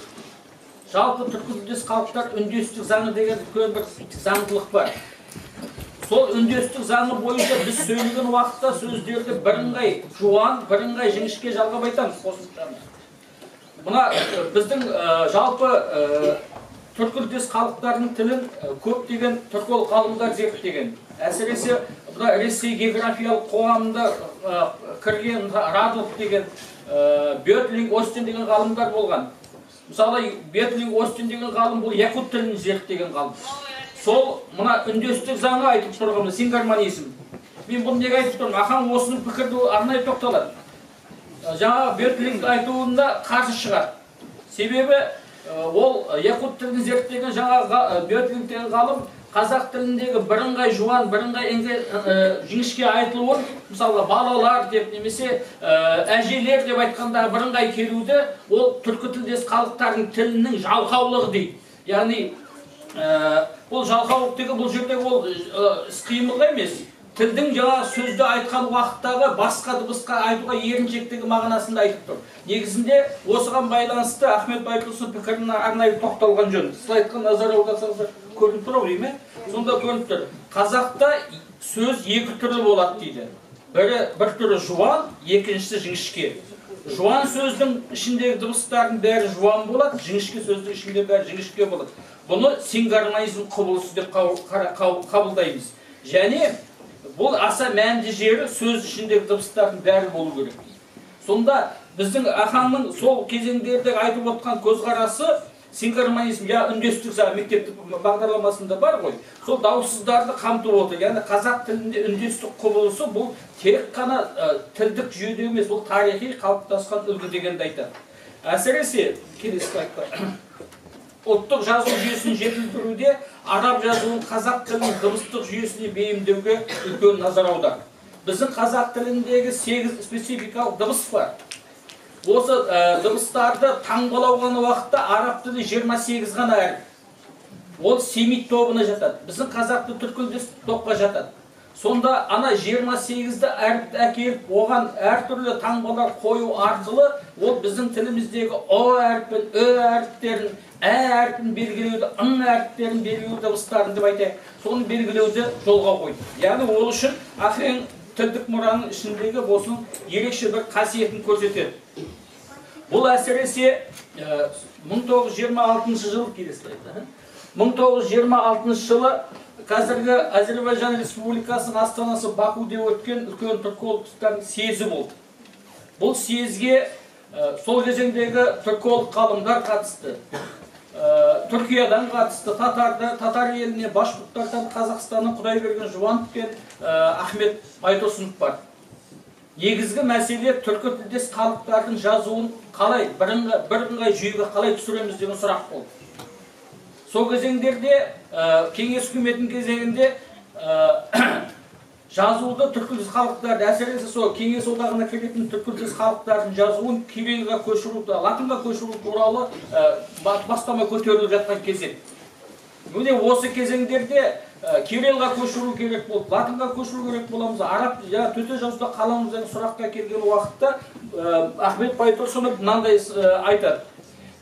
[SPEAKER 10] Жалпы түркі тілдес халықтар үндестік заңы деген үлкен бір заңдылық бар. Сол үндестік заңы бойынша біз сөйлеген уақытта сөздерді бірыңғай жуан, бірыңғай жіңішке жалғап айтамыз. Мына біздің жалпы түркі тілдес халықтардың тілін көптеген түркі ғалымдар зерттеген. Әсіресе Ресей географиялық қоғамында кірген Радов деген, Бетлинг Остин деген ғалымдар болған. Мысалы, Бетлинг Остин деген ғалым бұл якут тілін зерттеген ғалым. Сол мына үндестік заңы айтып тұрғаны сингармонизм. Мен бұны неге айтып тұрмын? Ахаң осының пікірді арнайы тоқталады. Жаңа Бетлинг айтуында қарсы шығады. Себебі ол якут тілін зерттеген жаңа Бетлинг деген ғалым қазақ тіліндегі бірыңғай жуан, бірыңғай жіңішке айтылуын, мысалы балалар деп, немесе әжелер деп айтқанда бірыңғай келуді, ол түркі тілдес халықтардың тілінің жалқаулығы дейді. Яғни бұл жалқаулық деген бұл жерде ол іс-қимыл емес, тілдің жаңа сөзді айтқан уақыттағы басқа дыбысқа айтуға еріншектігі мағынасында айтып тұр. Негізінде осыған байланысты Ахмет Байтұрсынов пікіріне арнайы тоқталған жөн. Слайдқа назар аударсаңыздар көрініп тұр ғой ме? Сонда көрініп тұр. Қазақта сөз екі түрлі болады дейді. Bir түрі жуан, екіншісі жіңішке. Жуан сөздің ішіндегі дыбыстардың бәрі жуан болады, жіңішке сөздің ішінде бәрі жіңішке болады. Бұны сингармонизм құбылысы деп қабылдаймыз. Және бұл аса мәнді жері сөз ішіндегі дыбыстардың бәрі болу керек. Сонда біздің Ахаңның сол кезеңдерде айтып отқан көзқарасы синхронизм, я үндестік мектеп бағдарламасында бар ғой. Сол дауыссыздарды қамтып отыр. Яғни қазақ тілінде үндестік құбылысы бұл тек қана тілдік жүйеде емес, бұл тарихи қалыптасқан үлгі дегенді айтады. Әсіресе келесі слайдқа ұлттық жазу жүйесін жетілдіруде араб жазуын қазақ тілінің дыбыстық жүйесіне бейімдеуге үлкен назар аударды. Біздің қазақ тіліндегі 8 спецификалық дыбыс бар. Осы дыбыстарды таңбалауған уақытта араб тілі 28 ғана әріп. Ол семит тобына жатады. Біздің қазақты түркілдес топқа жатады. Сонда ана 28-ді әріпті әкеліп, оған әртүрлі таңбалар қою арқылы, ол біздің тіліміздегі О әріпін, Ö әріптерін, Ә әріпін белгілеуді, Ң әріптерін белгілеу дыбыстарын деп айтайық. Соны белгілеуді жолға қойды. Яғни ол үшін Ахең тілдік мұраның ішіндегі осының ерекше бір қасиетін көрсетеді. Бұл әсіресе 1926 жылы келесіледі. 1926 жылы қазіргі Әзербайжан Республикасының астанасы Бакуде өткен үлкен түркологтардың съезі болды. Бұл съезге сол кезеңдегі түрколог ғалымдар қатысты. Түркиядан қатысты, татар еліне, башқұрттардан, Қазақстанның Құдайберген Жұбанов пен Ахмет Байтұрсынов бар. Негізгі мәселе түркі тілдес халықтардың жазуын қалай, бірыңғай жүйеге қалай түсіреміз деген сұрақ болды. Сол кезеңдерде, кеңес үкіметінің кезеңінде жазуды түркілдес халықтарды, әсіресе сол кеңес одағына келетін түркілдес халықтардың жазуын кириллға көшіру, латынға көшіру туралы бастама көтеріліп жатқан кезең. Міне осы кезеңдерде кириллға көшіру керек болды, латынға көшіру керек боламыз, араб төте жазуда қаламыз деген сұраққа келген уақытта Ахмет Байтұрсынов мынандай айтады.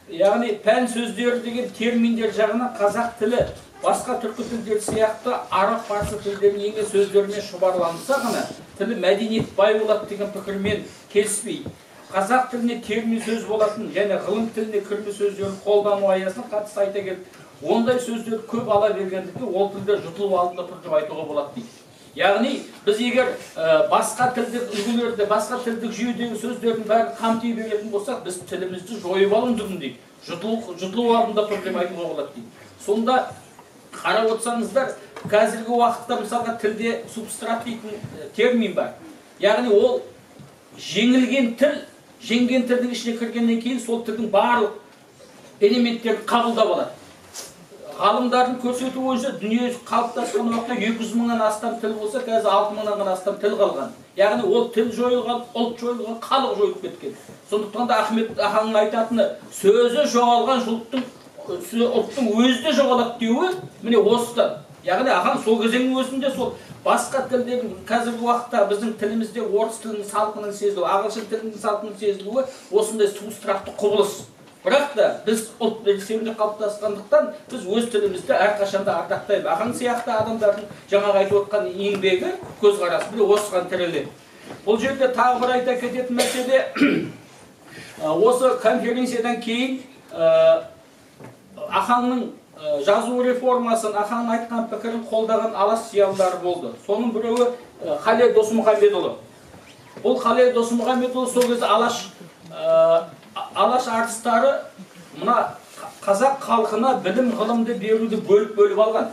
[SPEAKER 10] Яғни пән сөздері деген терминдер жағынан қазақ тілі басқа түркі тілдер сияқты араб парсы тілдерінің енген сөздерімен шұбарланса ғана тілі мәдениет бай болады деген пікірмен келіспейді. Қазақ тіліне термин сөз болатын және ғылым тіліне кірме сөздерін қолдану аясына қатысты айта келді. Ондай сөздер көп ала бергендікте ол тілдер жұтылып алдында тұр деп айтуға болады дейді. Яғни біз егер басқа тілдік үлгілерді, басқа тілдік жүйедегі сөздердің бәрін қамти беретін болсақ, біз тілімізді жойып алуымыз дейді. Жұтылу алдында тұр деп айтуға болады дейді. Сонда қарап отырсаңыздар, қазіргі уақытта мысалға тілде субстрат дейтін термин бар. Яғни ол жеңілген тіл, жеңген тілдің ішіне кіргеннен кейін сол тілдің барлық элементтерін қабылдап алады. Ғалымдардың көрсету бойынша дүние қалыптасқан уақытта 200 мыңнан астам тіл болса, қазір 6 мыңнан астам тіл қалған. Яғни ол тіл жойылған, ұлт жойылған, халық жойылып кеткен. Сондықтан да Ахмет Ахаңның айтатыны сөзі жоғалған ұлттың өзі де жоғалады деуі міне осыдан. Яғни Ахаң сол кезеңнің өзінде сол басқа тілдердің қазіргі уақытта біздің тілімізде орыс тілінің салқынын сезілуі, ағылшын тілінің салқынын сезілуі осындай субстратты құбылыс. Бірақ та біз ұлт белсенді қалыптасқандықтан біз өз тілімізді әрқашанда ардақтаймыз. Ахаң сияқты адамдардың жаңағы айтып отқан еңбегі, көзқарасы бір осыған тіреледі. Бұл жерде тағы бір айта кететін мәселе, осы конференциядан кейін Ахаңның жазу реформасын, Ахаңның айтқан пікірін қолдаған алаш зиялылары болды. Соның біреуі Халел Досмұхамедұлы. Бұл Халел Досмұхамедұлы сол кезде алаш артыстары мына қазақ халқына білім ғылымды беруді бөліп алған.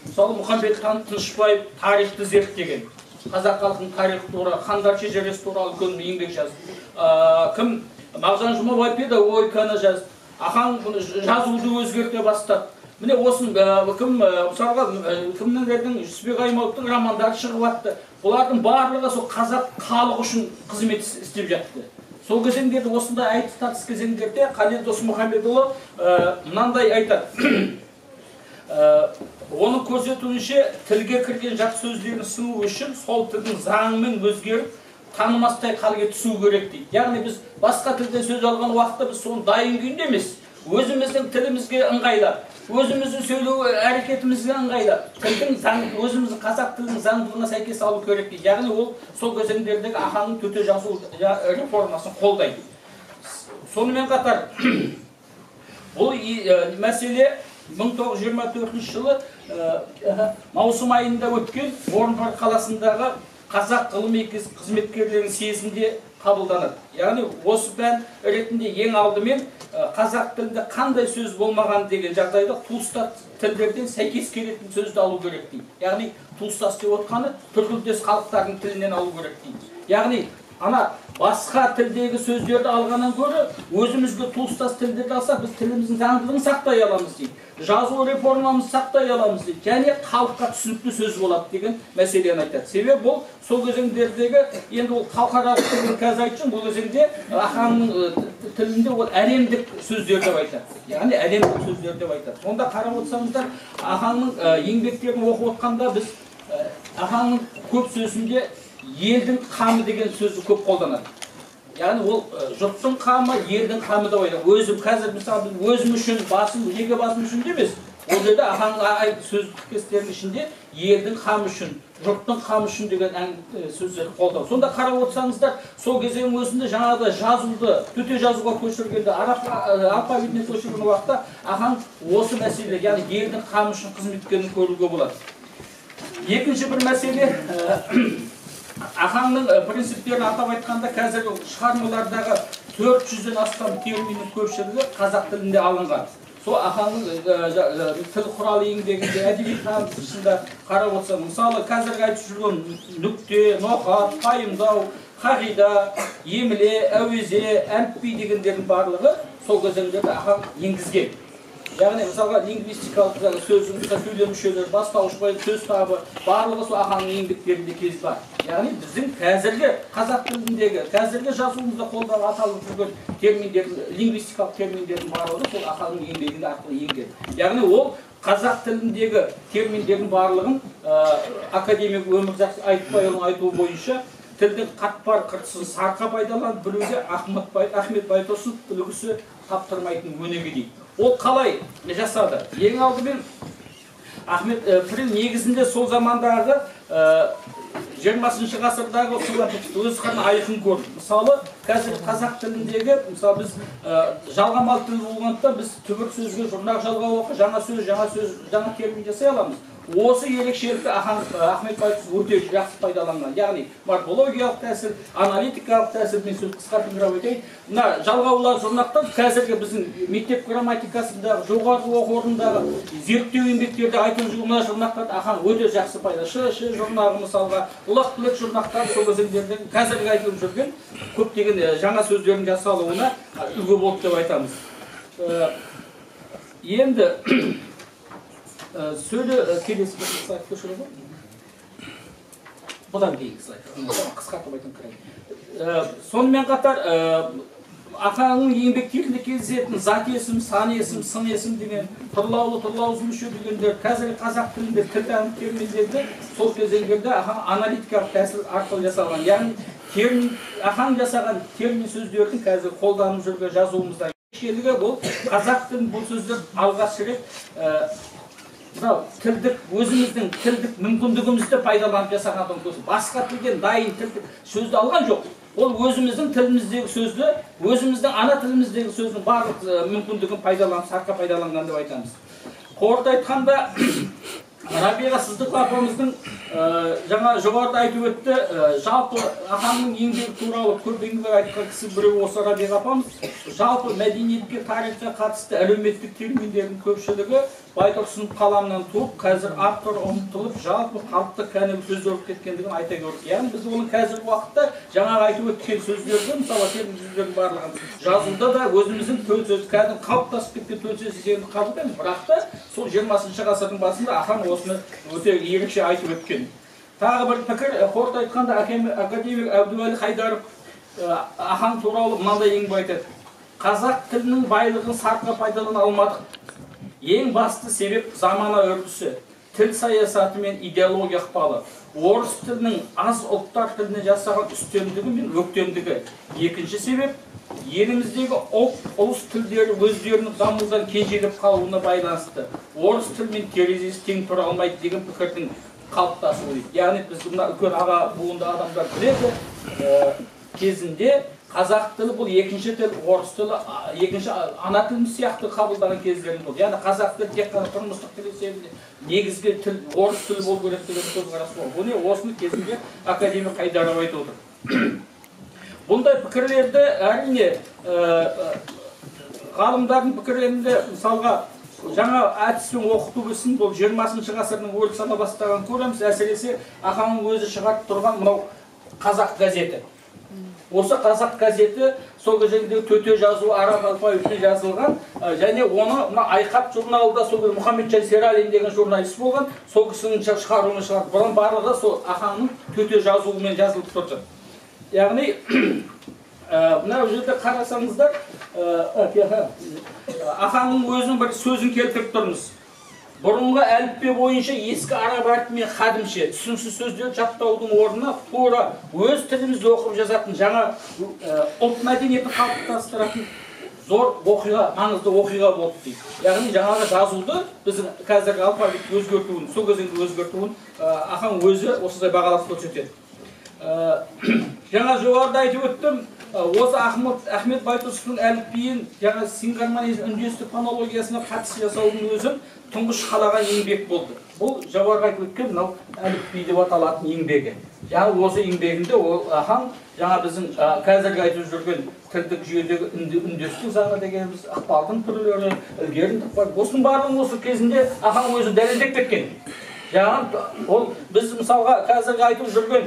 [SPEAKER 10] Мысалы Мұхамбет Тынышбаев тарихты зерттеген. Қазақ халқының тарихы туралы, хандар шежіресі туралы үлкен еңбек жазды. Мағжан Жұмабаев педагогиканы жазды. Ахаң жазуды өзгерте бастады. Міне осын мысалға кімнің Жүсіпбек Аймауыттың романдары шығып жатты. Бұлардың барлығы сол қазақ халық үшін қызмет істеп жатты. Сол кезеңдерде осындай айтыс тартыс кезеңдерде Халел Досмұхамедұлы мынандай айтады. оның көрсетуінше тілге кірген жат сөздерін сыну үшін сол тілдің заңымен өзгеріп танымастай халге түсу керек дейді. Яғни біз басқа тілден сөз алған уақытта біз соны дайын күйінде емес, өзіміздің тілімізге ыңғайлап, өзіміздің сөйлеу әрекетімізге ыңғайлап, тілдің өзіміздің қазақ тілінің заңдылығына сәйкес алу керек дейді. Яғни ол сол кезеңдердегі ахаңның төте жазу реформасын қолдайды. Сонымен қатар бұл мәселе 1924 жылы маусым айында өткен Орынбор қаласындағы қазақ ғылыми қызметкерлерінің съезінде қабылданады. Яғни осы пән ретінде ең алдымен қазақ тілінде қандай сөз болмаған деген жағдайда туыстас тілдерден сәйкес келетін сөзді алу керек дейді. Яғни туыстас деп отқаны түркілдес халықтардың тілінен алу керек дейді. Яғни ана басқа тілдегі сөздерді алғаннан гөрі өзімізге туыстас тілдерді алсақ, біз тіліміздің заңдылығын сақтай аламыз дейді. Жазу реформамызды сақтай аламыз дейді. Және халыққа түсінікті сөз болады деген мәселені айтады. Себебі бұл сол кезеңдердегі, енді ол халықаралық тілін қазір айтсын, бұл кезеңде ахаңның тілінде ол әлемдік сөздер деп айтады. Яғни әлемдік сөздер деп айтады. Онда қарап отырсаңыздар, ахаңның еңбектерін оқып отқанда біз ахаңның көп сөзінде елдің қамы деген сөзді көп қолданады. Яғни ол жұрттың қамы, елдің қамы деп айтады. Өзім қазір мысалы өзім үшін, жеке басым үшін емес. Ол жерде ахаңның сөздікестерінің ішінде елдің қамы үшін, жұрттың қамы үшін деген сөздерді қолдау. Сонда қарап отырсаңыздар, сол кезеңнің өзінде жаңағыдай жазуды, төте жазуға көшіргенде, араб алфавитіне көшірген уақытта ахаң осы мәселе, яғни елдің қамы үшін қызмет еткенін көруге болады. Екінші бір мәселе, ахаңның принциптерін атап айтқанда, қазіргі шығармалардағы 400-ден астам терминнің көпшілігі қазақ тілінде алынған. Сол ахаңның тіл құралы еңбегінде, әдеби танытушысында қарап отырсақ, мысалы қазіргі айтып жүрген нүкте, ноқат, пайымдау, қағида, емле, әуезе, әліпби дегендердің барлығы сол кезеңдерде ахаң енгізген. Яғни мысалға лингвистикалық сөздің сөйлем мүшелері, бастауыш сөз табы барлығы сол ахаңның еңбектерінде кез бар. Яғни біздің қазіргі қазақ тіліндегі, қазіргі жазуымызда қолданып аталып жүрген терминдердің, лингвистикалық терминдердің барлығы сол ахаңның еңбегінде арқылы енген. Яғни ол қазақ тіліндегі терминдердің барлығын академик Өмірзақ Айтбайұлының айтуы бойынша тілдің қатпар қыртысын сарқа пайдаланып, біреуге Ахмет Байтұрсынов үлгісі таптырмайтын өнеге дейді. Ол қалай жасады? Ең алдымен Ахмет негізінде сол замандағы 20 ғасырдағы өз қана айқын көрді. Мысалы, қазір қазақ тіліндегі, мысалы біз жалғамалы тіл болғандықтан біз түбір сөзге жұрнақ жалғау оқы, жаңа сөз, жаңа термин жасай аламыз. Осы ерекшелікті Ахмет Байтұрсынов өте жақсы пайдаланған. Яғни морфологиялық тәсіл, аналитикалық тәсіл, мен сөз қысқартып өтейін. Мына жалғаулар жұрнақтан қазіргі біздің мектеп грамматикасындағы, жоғарғы оқу орнындағы зерттеу еңбектерде айтылып жүрген жұрнақтарды ахаң өте жақсы пайдаланды. Ш жұрнағы мысалға, ұлақ білек жұрнақтар сол кезеңдердегі қазіргі айтылып жүрген көптеген жаңа сөздердің жасалуына үлгі болды деп айтамыз. Енді сөйлі келесі бір слайд көшіріп ғой. Бұдан кейінгі слайд. Қысқартып айтын қырайын. Сонымен қатар ахаңның еңбектерінде кездесетін зат есім, сан есім, сын есім деген тұрлаулы, тұрлаусыз мүше дегендер қазіргі қазақ тілінде тілтаным терминдерді сол кезеңдерде ахаң аналитикалық тәсіл арқылы жасалған. Яғни ахаң жасаған термин сөздердің қазір қолданып жүрген жазуымызда ерекшелігі бұл қазақ тілін бұл сөздер алғаш рет тілдік, өзіміздің тілдік мүмкіндігімізді пайдаланып жасаған көзі. Басқа тілден дайын тілдік сөзді алған жоқ. Ол өзіміздің тіліміздегі сөзді, өзіміздің ана тіліміздегі сөздің барлық мүмкіндігін пайдаланып, сарқа пайдаланған деп айтамыз. Қорыта айтқанда, Рабиға Сыздықова апамыздың жаңа жоғарыда айтып өтті, жалпы ахаңның еңбегі туралы көп еңбек айтқан кісі біреу осы Рабиға апамыз. Жалпы мәдениетке, тарихқа қатысты әлеуметтік терминдердің көпшілігі Байтұрсынов қаламынан туып, қазір автор ұмытылып, жалпы халықты кәнігі сөздер болып кеткендігін айта көрдік. Яғни біз оның қазіргі уақытта жаңағы айтып өткен сөздерді, мысалы термин сөздердің барлығын жазуда да өзіміздің төл сөз, кәдімгі қалыптасып кеткен төл сөз екенін қабылдаймыз. Бірақ та сол 20 ғасырдың басында ахаң осыны өте ерекше айтып өткен. Тағы бір пікір, қорыта айтқанда академик Әбдуәлі Хайдаров ахаң туралы мынандай еңбек айтады. Қазақ тілінің байлығын сарқа пайдалана алмадық. Ең басты себеп замана үрдісі. тіл саясаты мен идеология ықпалы, орыс тілінің аз ұлттар тіліне жасаған үстемдігі мен өктемдігі. Екінші себеп, еліміздегі ұлыс тілдері өздерінің дамудан кенжелеп қалуына байланысты. Орыс тілмен терезесі тең тұра алмайды деген пікірдің қалыптасуы дейді. Яғни біз мына үлкен аға буынды адамдар біледі, кезінде қазақ тілі бұл екінші тіл, орыс тілі екінші ана тіліміз сияқты қабылдаған кездердің болды. Яғни қазақ тілі тек қана тұрмыстық тіл есебінде негізгі тіл орыс тілі болу керек деген көзқарас болды. Бұны осыны кезінде академик Қайдаров айтып отыр. Бұндай пікірлерді әрине ғалымдардың пікірлерінде мысалға жаңа әдіспен оқыту ісін бұл 20 ғасырдың өрік сана бастаған көреміз. Әсіресе Ахаңның өзі шығарып тұрған мынау қазақ газеті. Осы қазақ газеті сол кезеңде төте жазу араб алфавитіне жазылған, және оны мына Айқап журналында сол Мұхамеджан Сералин деген журналист болған, сол кісінің шығаруымен шығарды. Бұдан барлығы сол Ахаңның төте жазуымен жазылып тұрды. Яғни мына жерде қарасаңыздар, Ахаңның өзінің бір сөзін келтіріп тұрмыз. Бұрынғы әліппе бойынша ескі араб әрпімен қадімше түсініксіз сөздер жаттаудың орнына тура өз тілімізде оқып жазатын жаңа ұлт мәдениетін қалыптастыратын зор оқиға, маңызды оқиға болды дейді. Яғни жаңағы жазуды біздің қазіргі алфавит өзгертуін, сол кезеңде өзгертуін Ахаң өзі осындай бағалап көрсетеді. Жаңа жоғарыда айтып өттім, осы Ахмет Байтұрсыновтың әліпбиін жаңа сингармонизм үндестік фонологиясына қатысты жасаудың өзін тұңғыш қалаған еңбек болды. Бұл жоғарыда айтып өткен мынау әліпби деп аталатын еңбегі. Яғни осы еңбегінде ол Ахаң жаңа біздің қазіргі айтып жүрген тілдік жүйедегі үндестік заңы дегеніміз ықпалдың түрлері, ілгеріндік бар. Осының барлығы осы кезінде Ахаң өзі дәлелдеп кеткен. Ол біз мысалға қазіргі айтып жүрген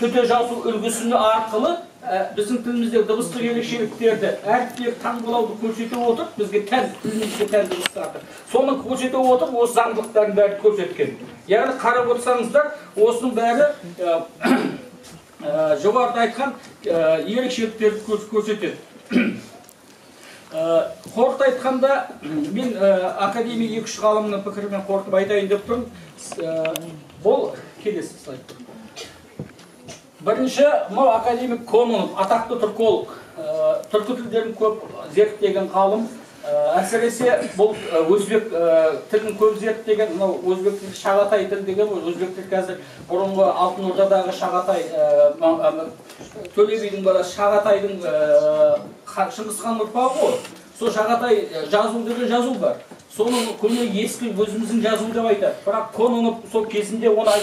[SPEAKER 10] төте жазу үлгісі арқылы біздің тіліміздегі дыбыстық ерекшеліктерді, әріптерді таңбалауды көрсете отырып, бізге тән, тілімізге тән дыбыстарды. Соны көрсете отырып, осы заңдылықтардың бәрі көрсеткен. Яғни қарап отырсаңыздар, осының бәрі жоғарыда айтқан ерекшеліктерді көрсетеді. Қорыта айтқанда, мен академик 2-3 ғалымның пікірімен қорытып айтайын деп тұрмын. Бұл келесі слайд. Бірінші, мынау академик Кононов, атақты түрколог, түркі тілдерін көп зерттеген ғалым. Әсіресе бұл өзбек тілін көп зерттеген, мынау өзбек тілі Шағатай тілі деген, өзбек тілі қазір бұрынғы Алтын Ордадағы Шағатай, Төле бидің баласы Шағатайдың Шыңғыс хан ұрпағы ғой. Сол Шағатай жазу деген жазу бар. Соның көне ескі өзіміздің жазу деп айтады. Бірақ Кононов сол кезінде оны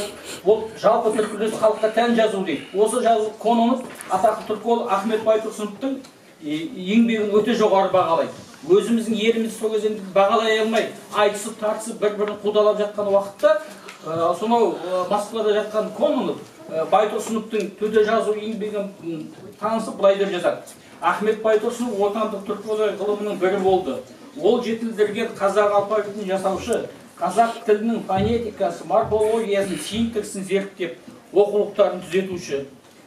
[SPEAKER 10] ол жалпы түркілес халыққа тән жазу дейді. Осы жазу Кононов атақты түрколог Ахмет Байтұрсыновтың еңбегін өте жоғары бағалайды. Өзіміздің еліміз сол кезеңде бағалай алмай, айтысып, тартысып, бір-бірін қудалап жатқан уақытта, сонау Москвада жатқан Кононов Байтұрсыновтың төте жазу еңбегін танысып былай деп жазады. Ахмет Байтұрсынов отандық түркология ғылымының бірі болды. Ол жетілдірген қазақ алфавитін жасаушы, қазақ тілінің фонетикасы, морфологиясын, синтаксін зерттеп, оқулықтарын түзетуші,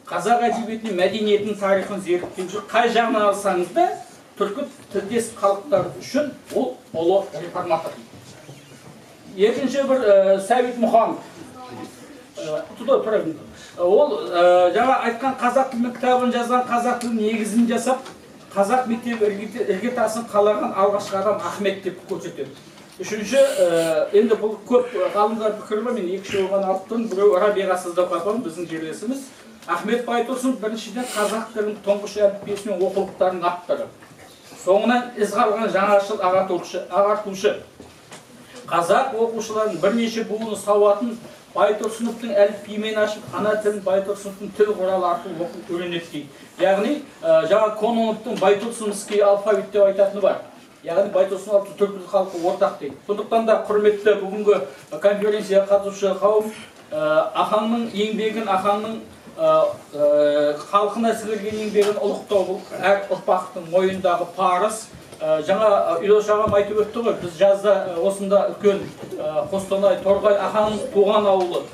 [SPEAKER 10] қазақ әдебиетінің мәдениетінің тарихын зерттеуші, қай жағынан алсаңыз да, түркі тілдес халықтар үшін ол ұлы реформатор. Екінші бір Сәбит Мұханов. Ол жаңа айтқан қазақ тілінің кітабын жазған, қазақ тілінің негізін жасап, қазақ мектебі іргетасын қалаған алғашқы адам Ахмет деп көрсетеді. Үшінші, енді бұл көп ғалымдар пікірі бар, мен 2 оған алып тұрмын. Біреу Рабиға Сыздықова, біздің жерлесіміз. Ахмет Байтұрсынов біріншіден қазақ тілінің тұңғыш әліппесі мен оқулықтарының авторы. Соңынан із қалған жаңашыл ағартушы. Қазақ оқушыларының бірнеше буыны сауатын Байтұрсыновтың әліпбиімен ашып, ана тілін Байтұрсыновтың тіл құралы арқылы оқып үйренеді дейді. Яғни, жаңа Кононовтың Байтұрсыновский алфавит деп айтатыны бар. Яғни Байтұрсынов түркі халқы ортақ дейді. Сондықтан да құрметті бүгінгі конференцияға қатысушы қауым Ахаңның еңбегін, Ахаңның халқына сіңірген еңбегін ұлықтау бұл әр ұрпақтың мойнындағы парыз. Жаңа Үйлош ағам айтып өтті ғой, біз жазда осында үлкен Қостанай, Торғай, Ахаңның туған ауылы,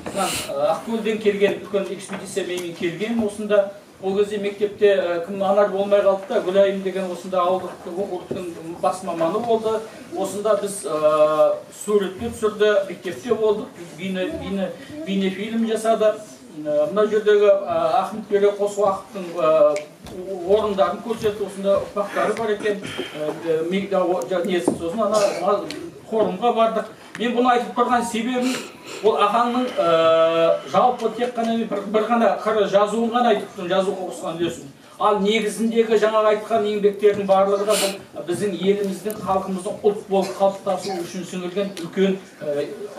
[SPEAKER 10] Ақкөлден келген үлкен экспедиция менімен келген осында. ол кезде мектепте кім анар болмай қалды да, Гүлайым деген осында ауылдық округтың бас маманы болды. Осында біз суретке түсірді, мектепте болдық, бейнефильм жасады. Мына жердегі Ахмет Бере қос уақыттың орындарын көрсетті, осында ұрпақтары бар екен. Сосын ана форумға бардық. Мен бұны айтып тұрған себебім, ол ағаңның жалпы тек қана бір ғана қыры жазуын ғана айтып тұрмын, жазу қосқан үлесін. Ал негізіндегі жаңағы айтқан еңбектердің барлығы да бұл біздің еліміздің, халқымыздың ұлт болып қалыптасуы үшін сіңірген үлкен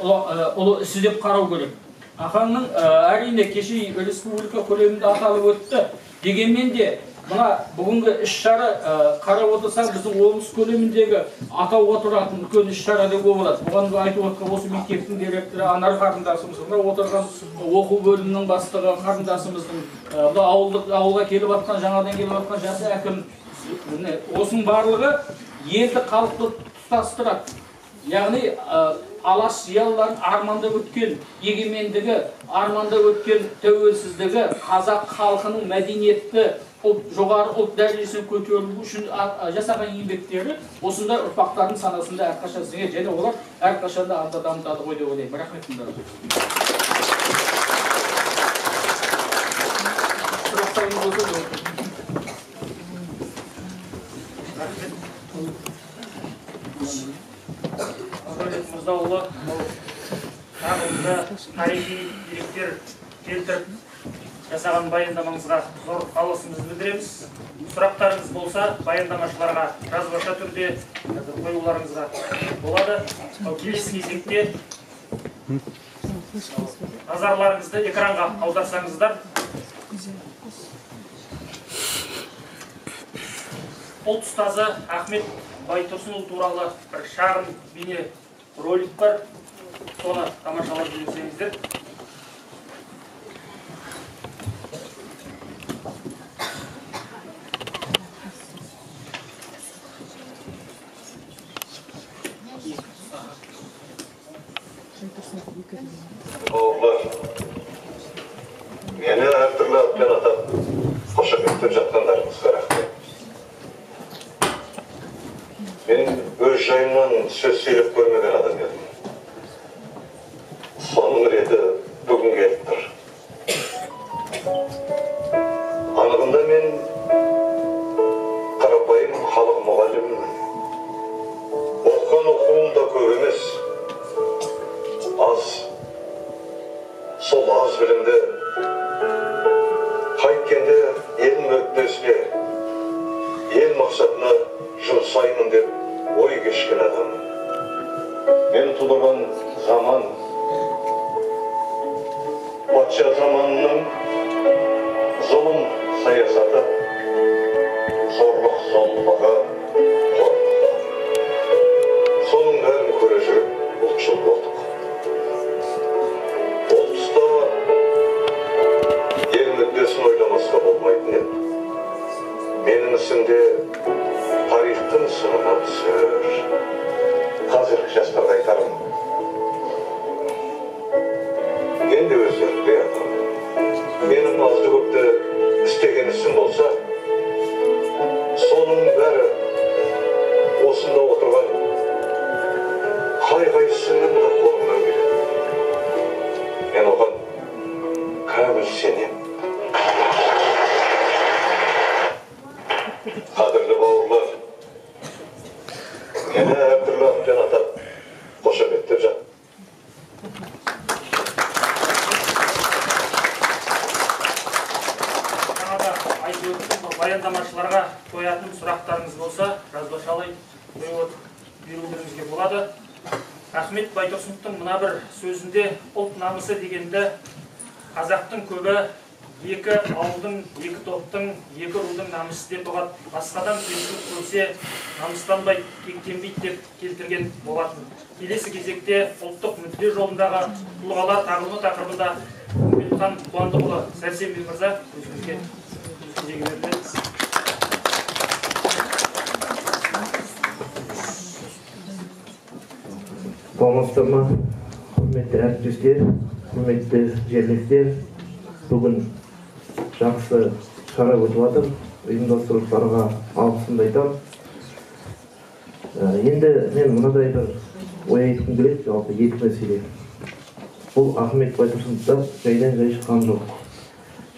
[SPEAKER 10] ұлы ісі деп қарау керек. Ағаңның әрине кеше республика көлемінде аталып өтті. Дегенмен де мына бүгінгі іс-шара қарап отырсақ, біздің облыс көлеміндегі атауға тұратын үлкен іс-шара деп болады. Бұған айтып отқан осы мектептің директоры Анар қарындасымыз, мына отырған оқу бөлімінің бастығы қарындасымыздың, ауылға келіп жатқан, жаңадан келіп жатқан жас әкім, осының барлығы елді халықты тұтастырады. Яғни алаш зиялыларын армандап өткен егемендігі, армандап өткен тәуелсіздігі, қазақ халқының мәдениетті жоғары ұлт дәрежесін көтеру үшін жасаған еңбектері осындай ұрпақтардың санасында әрқашан сіңеді, және олар әрқашан да анда дамытады ғой деп ойлаймын. Рахмет. Сұрақтарыңыз болса Азамат Мырзаұлы тағылымда тарихи деректер келтіріп жасаған баяндамаңызға зор алғысымызды білдіреміз. Сұрақтарыңыз болса, баяндамашыларға жазбаша түрде қоюларыңызға болады. Келесі кезекте назарларыңызды экранға аударсаңыздар. Ұлт ұстазы Ахмет Байтұрсынұлы туралы бір шағын бейне ролик бар. Соны тамашалап жүрсеңіздер.
[SPEAKER 11] Oğullar, meni әртүрлі атпен атап, қошеметтеп жатқандарыңызға рахмет. Мен өз жайымнан сөз сөйлеп көрмеген адам едім. Соның реті бүгін келіп тұр. Анығында мен қарапайым халық мұғалімімін. Оққан оқуым да көп емес. Аз. Сол аз білімді қайткенде ел мүддесіне, ел мақсатына жұмсаймын деп ой кешкен адам. Мен тудырған заман, патша заманының зұлым саясаты, зорлық зомбығы, соның бәрін көре жүріп ұлтшыл болдық. Ол тұста ел мүддесін ойламасқа болмайтын еді. Менің ісімде тарихтың сынына түсер. Қазіргі жастарға айтарым. Енді өздеріңде атам. Менің азды көпті істеген ісім болса, соның бәрі осында отырған қай-қайсының да қолынан келеді. Мен оған кәміл сенем. Қадірлі бауырлар, мені әртүрлі атпен атап, қошеметтеп жат.
[SPEAKER 5] Баяндамашыларға қоятын сұрақтарыңыз болса, жазбашалай берулеріңізге болады. Ахмет Байтұрсыновтың мына бір сөзінде ұлт намысы дегенді қазақтың көбі екі ауылдың, екі топтың, екі рудың намысы деп оған басқадан кемшілік көрсе, намыстанбай, кектенбейді деп келтірген болатын. Келесі кезекте ұлттық мүдде жолындағы тұлғалар тағылымы тақырыбында Үмбетхан Қуандықұлы Сәрсенбек мырза өзіңізге
[SPEAKER 12] Саламатсыздар, құрметті әріптестер, құрметті жерлестер, бүгін жақсы шара өтіп жатыр. Ұйымдастырушыларға алғысымды айтамын. Енді мен мынадай бір ой айтқым келеді, жалпы екі мәселе. Бұл Ахмет Байтұрсыновтар жайдан жай шыққан жоқ.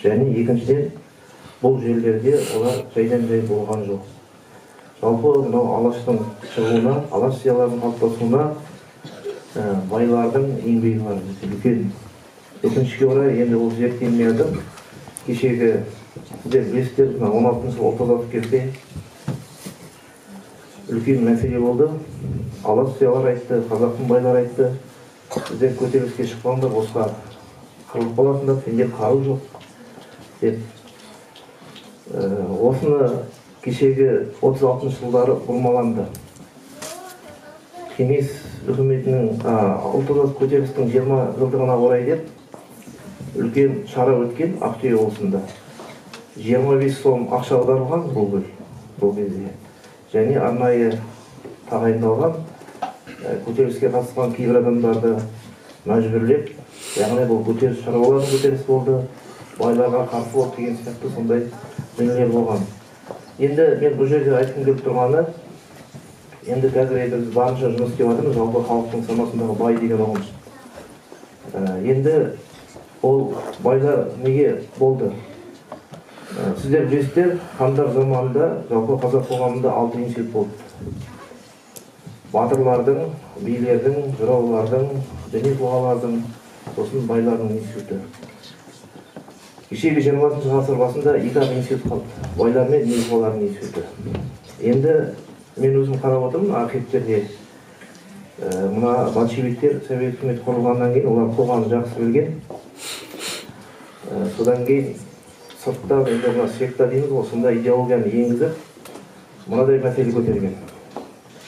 [SPEAKER 12] Және екіншіден бұл жерлерде олар жайдан жай болған жоқ. Жалпы мынау Алаштың шығуына, Алаш зияларының қалыптасуына байлардың еңбегі бар, үлкен. Өкінішке орай енді ол зерттелмей жатыр. Кешегі сіздер білесіздер, 16-шы ұлт азаттық кезде үлкен мәселе болды. Алаш зиялар айтты, қазақтың байлар айтты. Сіздер көтеріліске шықпаңдар, босқа қырылып қаласыңдар, сенде қару жоқ деп. Осыны кешегі 36-шы жылдары бұрмаланды. Кеңес үкіметінің ұлт азаттық көтерілістің 20 жылдығына орай деп үлкен шара өткен Ақтөбе облысында. 25 сом ақша аударылған бұл кезде. Және арнайы тағайындалған көтеріліске қатысқан кейбір адамдарды мәжбүрлеп, яғни бұл көтеріліс шаруалардың көтерілісі болды, байларға қарсы болып деген сияқты сондай дүниелер болған. Енді мен бұл жерде айтқым келіп тұрғаны, енді қазір біз барынша жұмыс істеп жатырмыз, жалпы халықтың санасындағы бай деген ұғым. Енді ол байлар неге болды? Сіздер білесіздер, хандар заманында жалпы қазақ қоғамында 6 институт болды. Батырлардың, билердің, жыраулардың, діни тұлғалардың, сосын байлардың институты. Кешегі 20-шы ғасыр басында 2 институт қалды. Байлар мен діни тұлғалардың институты. Енді мен өзім қарап отырмын, архивтерде мына большевиктер совет үкіметі құрылғаннан кейін олар қоғамды жақсы білген. Содан кейін сырттан енді мына секта дейміз ғой, сонда идеологияны енгізіп, мынадай мәселе көтерген.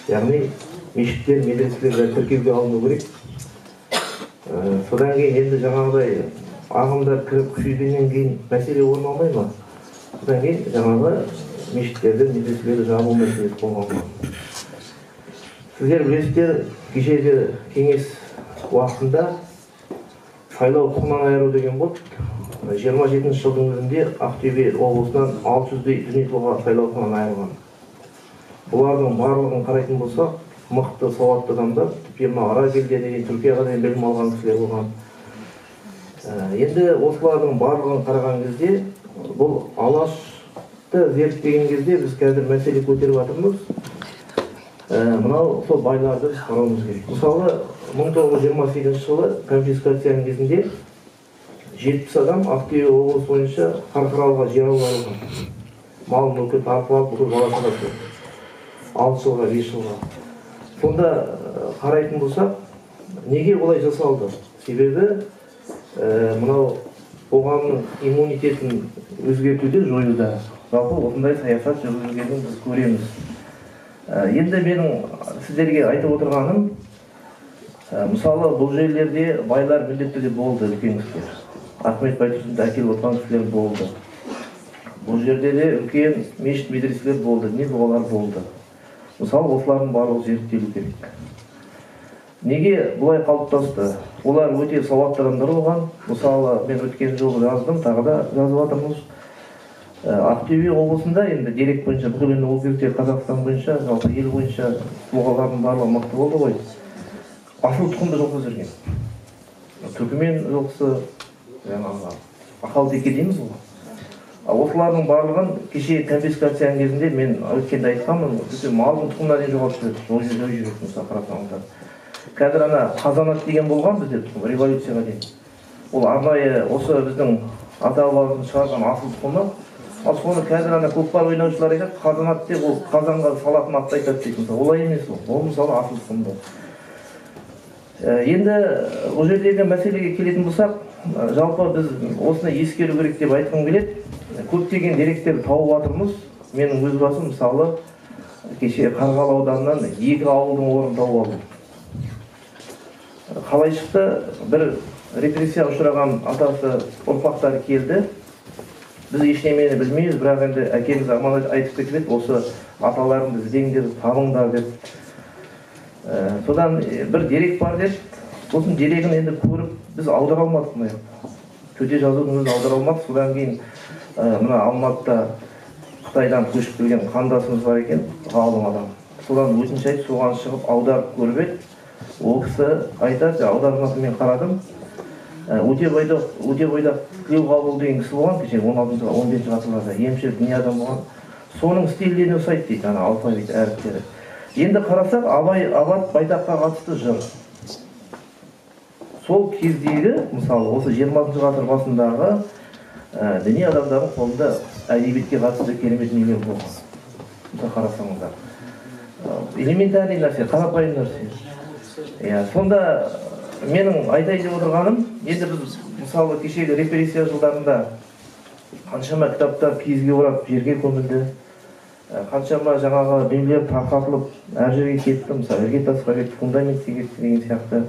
[SPEAKER 12] Яғни мешіттер, медреселер тіркеуге алыну керек. Содан кейін енді жаңағыдай ағымдар кіріп күшейгеннен кейін мәселе орын алмай ма? Содан кейін жаңағы мешіттерді, медреселерді жабу мәселесі болған. Сіздер білесіздер, кешегі кеңес уақытында сайлау құқығынан айыру деген болды. 27 жылдың өзінде Ақтөбе облысынан 600-дей діни тұлға сайлау құқығынан айырылған. Бұлардың барлығын қарайтын болсақ, мықты, сауатты адамдар, тіпті Арабелде деген Түркияға дейін білім алған кісілер болған. Енді осылардың барлығын қараған кезде, бұл Алашты зерттеген кезде біз қазір мәселе көтеріп жатырмыз. Мынау сол байларды қарауымыз керек. Мысалы, 1928 жылы конфискацияның кезінде 70 адам Ақтөбе облысы бойынша Қарқаралыға жер алған. Мал мүлкі тартылып, бүкіл баласына 6 жылға, 5 жылға. Сонда қарайтын болсақ, неге олай жасалды? Себебі мынау қоғамның иммунитетін өзгертуде, жоюда жалпы осындай саясат жүргізілгенін біз көреміз. Енді менің сіздерге айтып отырғаным, мысалы бұл жерлерде байлар міндетті де болды, үлкен кісілер. Ахмет Байтұрсыновты әкеліп отырған кісілер болды. Бұл жерде де үлкен мешіт медреселер болды, діни тұлғалар болды. Мысалы, осылардың барлығы зерттелу керек. Неге бұлай қалыптасты? Олар өте сауатты адамдар болған. Мысалы, мен өткен жылы жаздым, тағы да жазып жатырмыз. Ақтөбе облысында енді дерек бойынша, бүкіл енді ол кезде Қазақстан бойынша, жалпы ел бойынша тұлғалардың барлығы мықты болды ғой. Асыл тұқымды жылқы жүрген. Түркімен жылқысы, Ақалтеке дейміз ғой. Осылардың барлығын кеше конфискацияның кезінде мен өткенде айтқанмын, малдың тұқымына дейін жоғалтып жүреді, мысалы қарасаңыздар. Қазір ана қазанат деген болған бізде тұқым, революцияға дейін. Ол арнайы осы біздің ата-бабамыздың шығарған асыл тұқымы. Ал соны қазір ана көкпар ойнаушылар айтады, қазанат деп ол қазанға салатын атты айтады дейді. Олай емес ол. Ол мысалы асыл тұқымды. Енді бұл жердегі мәселеге келетін болсақ, жалпы біз осыны ескеру керек деп айтқым келеді. Көптеген деректерді тауып жатырмыз. Менің өз басым мысалы кеше Қарғалы ауданынан 2 ауылдың орнын тауып алдым. Қалай шықты? Бір репрессия ұшыраған атасы ұрпақтары келді. Біз ештемені білмейміз, бірақ енді әкеміз аманат айтып кетіп еді, осы аталарыңды іздеңдер, табыңдар деп. Содан бір дерек бар деп, сосын дерегін енді көріп, біз аудара алмадық. Төте жазудың өзін аудара алмадық. Содан кейін мына Алматыда Қытайдан көшіп келген қандасымыз бар екен, ғалым адам. Содан өтініш айтып, соған шығып аударып көріп еді. Ол кісі айтады, аудармасын мен қарадым. Өте бойдақ Тілеуғабыл деген кісі болған, кеше 16-15 ғасырларда емші діни адам болған. Соның стиліне ұқсайды дейді, ана алфавит әріптері. Енді қарасақ, Абат Байтаққа қатысты жыр. Сол кездегі, мысалы, осы 20 ғасыр басындағы діни адамдардың қолында әдебиетке қатысты керемет нелер болған. Мысалы қарасаңыздар. Элементарный нәрсе, қарапайым нәрсе. Сонда менің айтайын деп отырғаным, енді біз мысалы кешегі репрессия жылдарында қаншама кітаптар киізге орап жерге көмілді, қаншама жаңағы дүниелер тарқатылып әр жерге кетті, мысалы іргетасқа кетті, фундаментке кетті деген сияқты.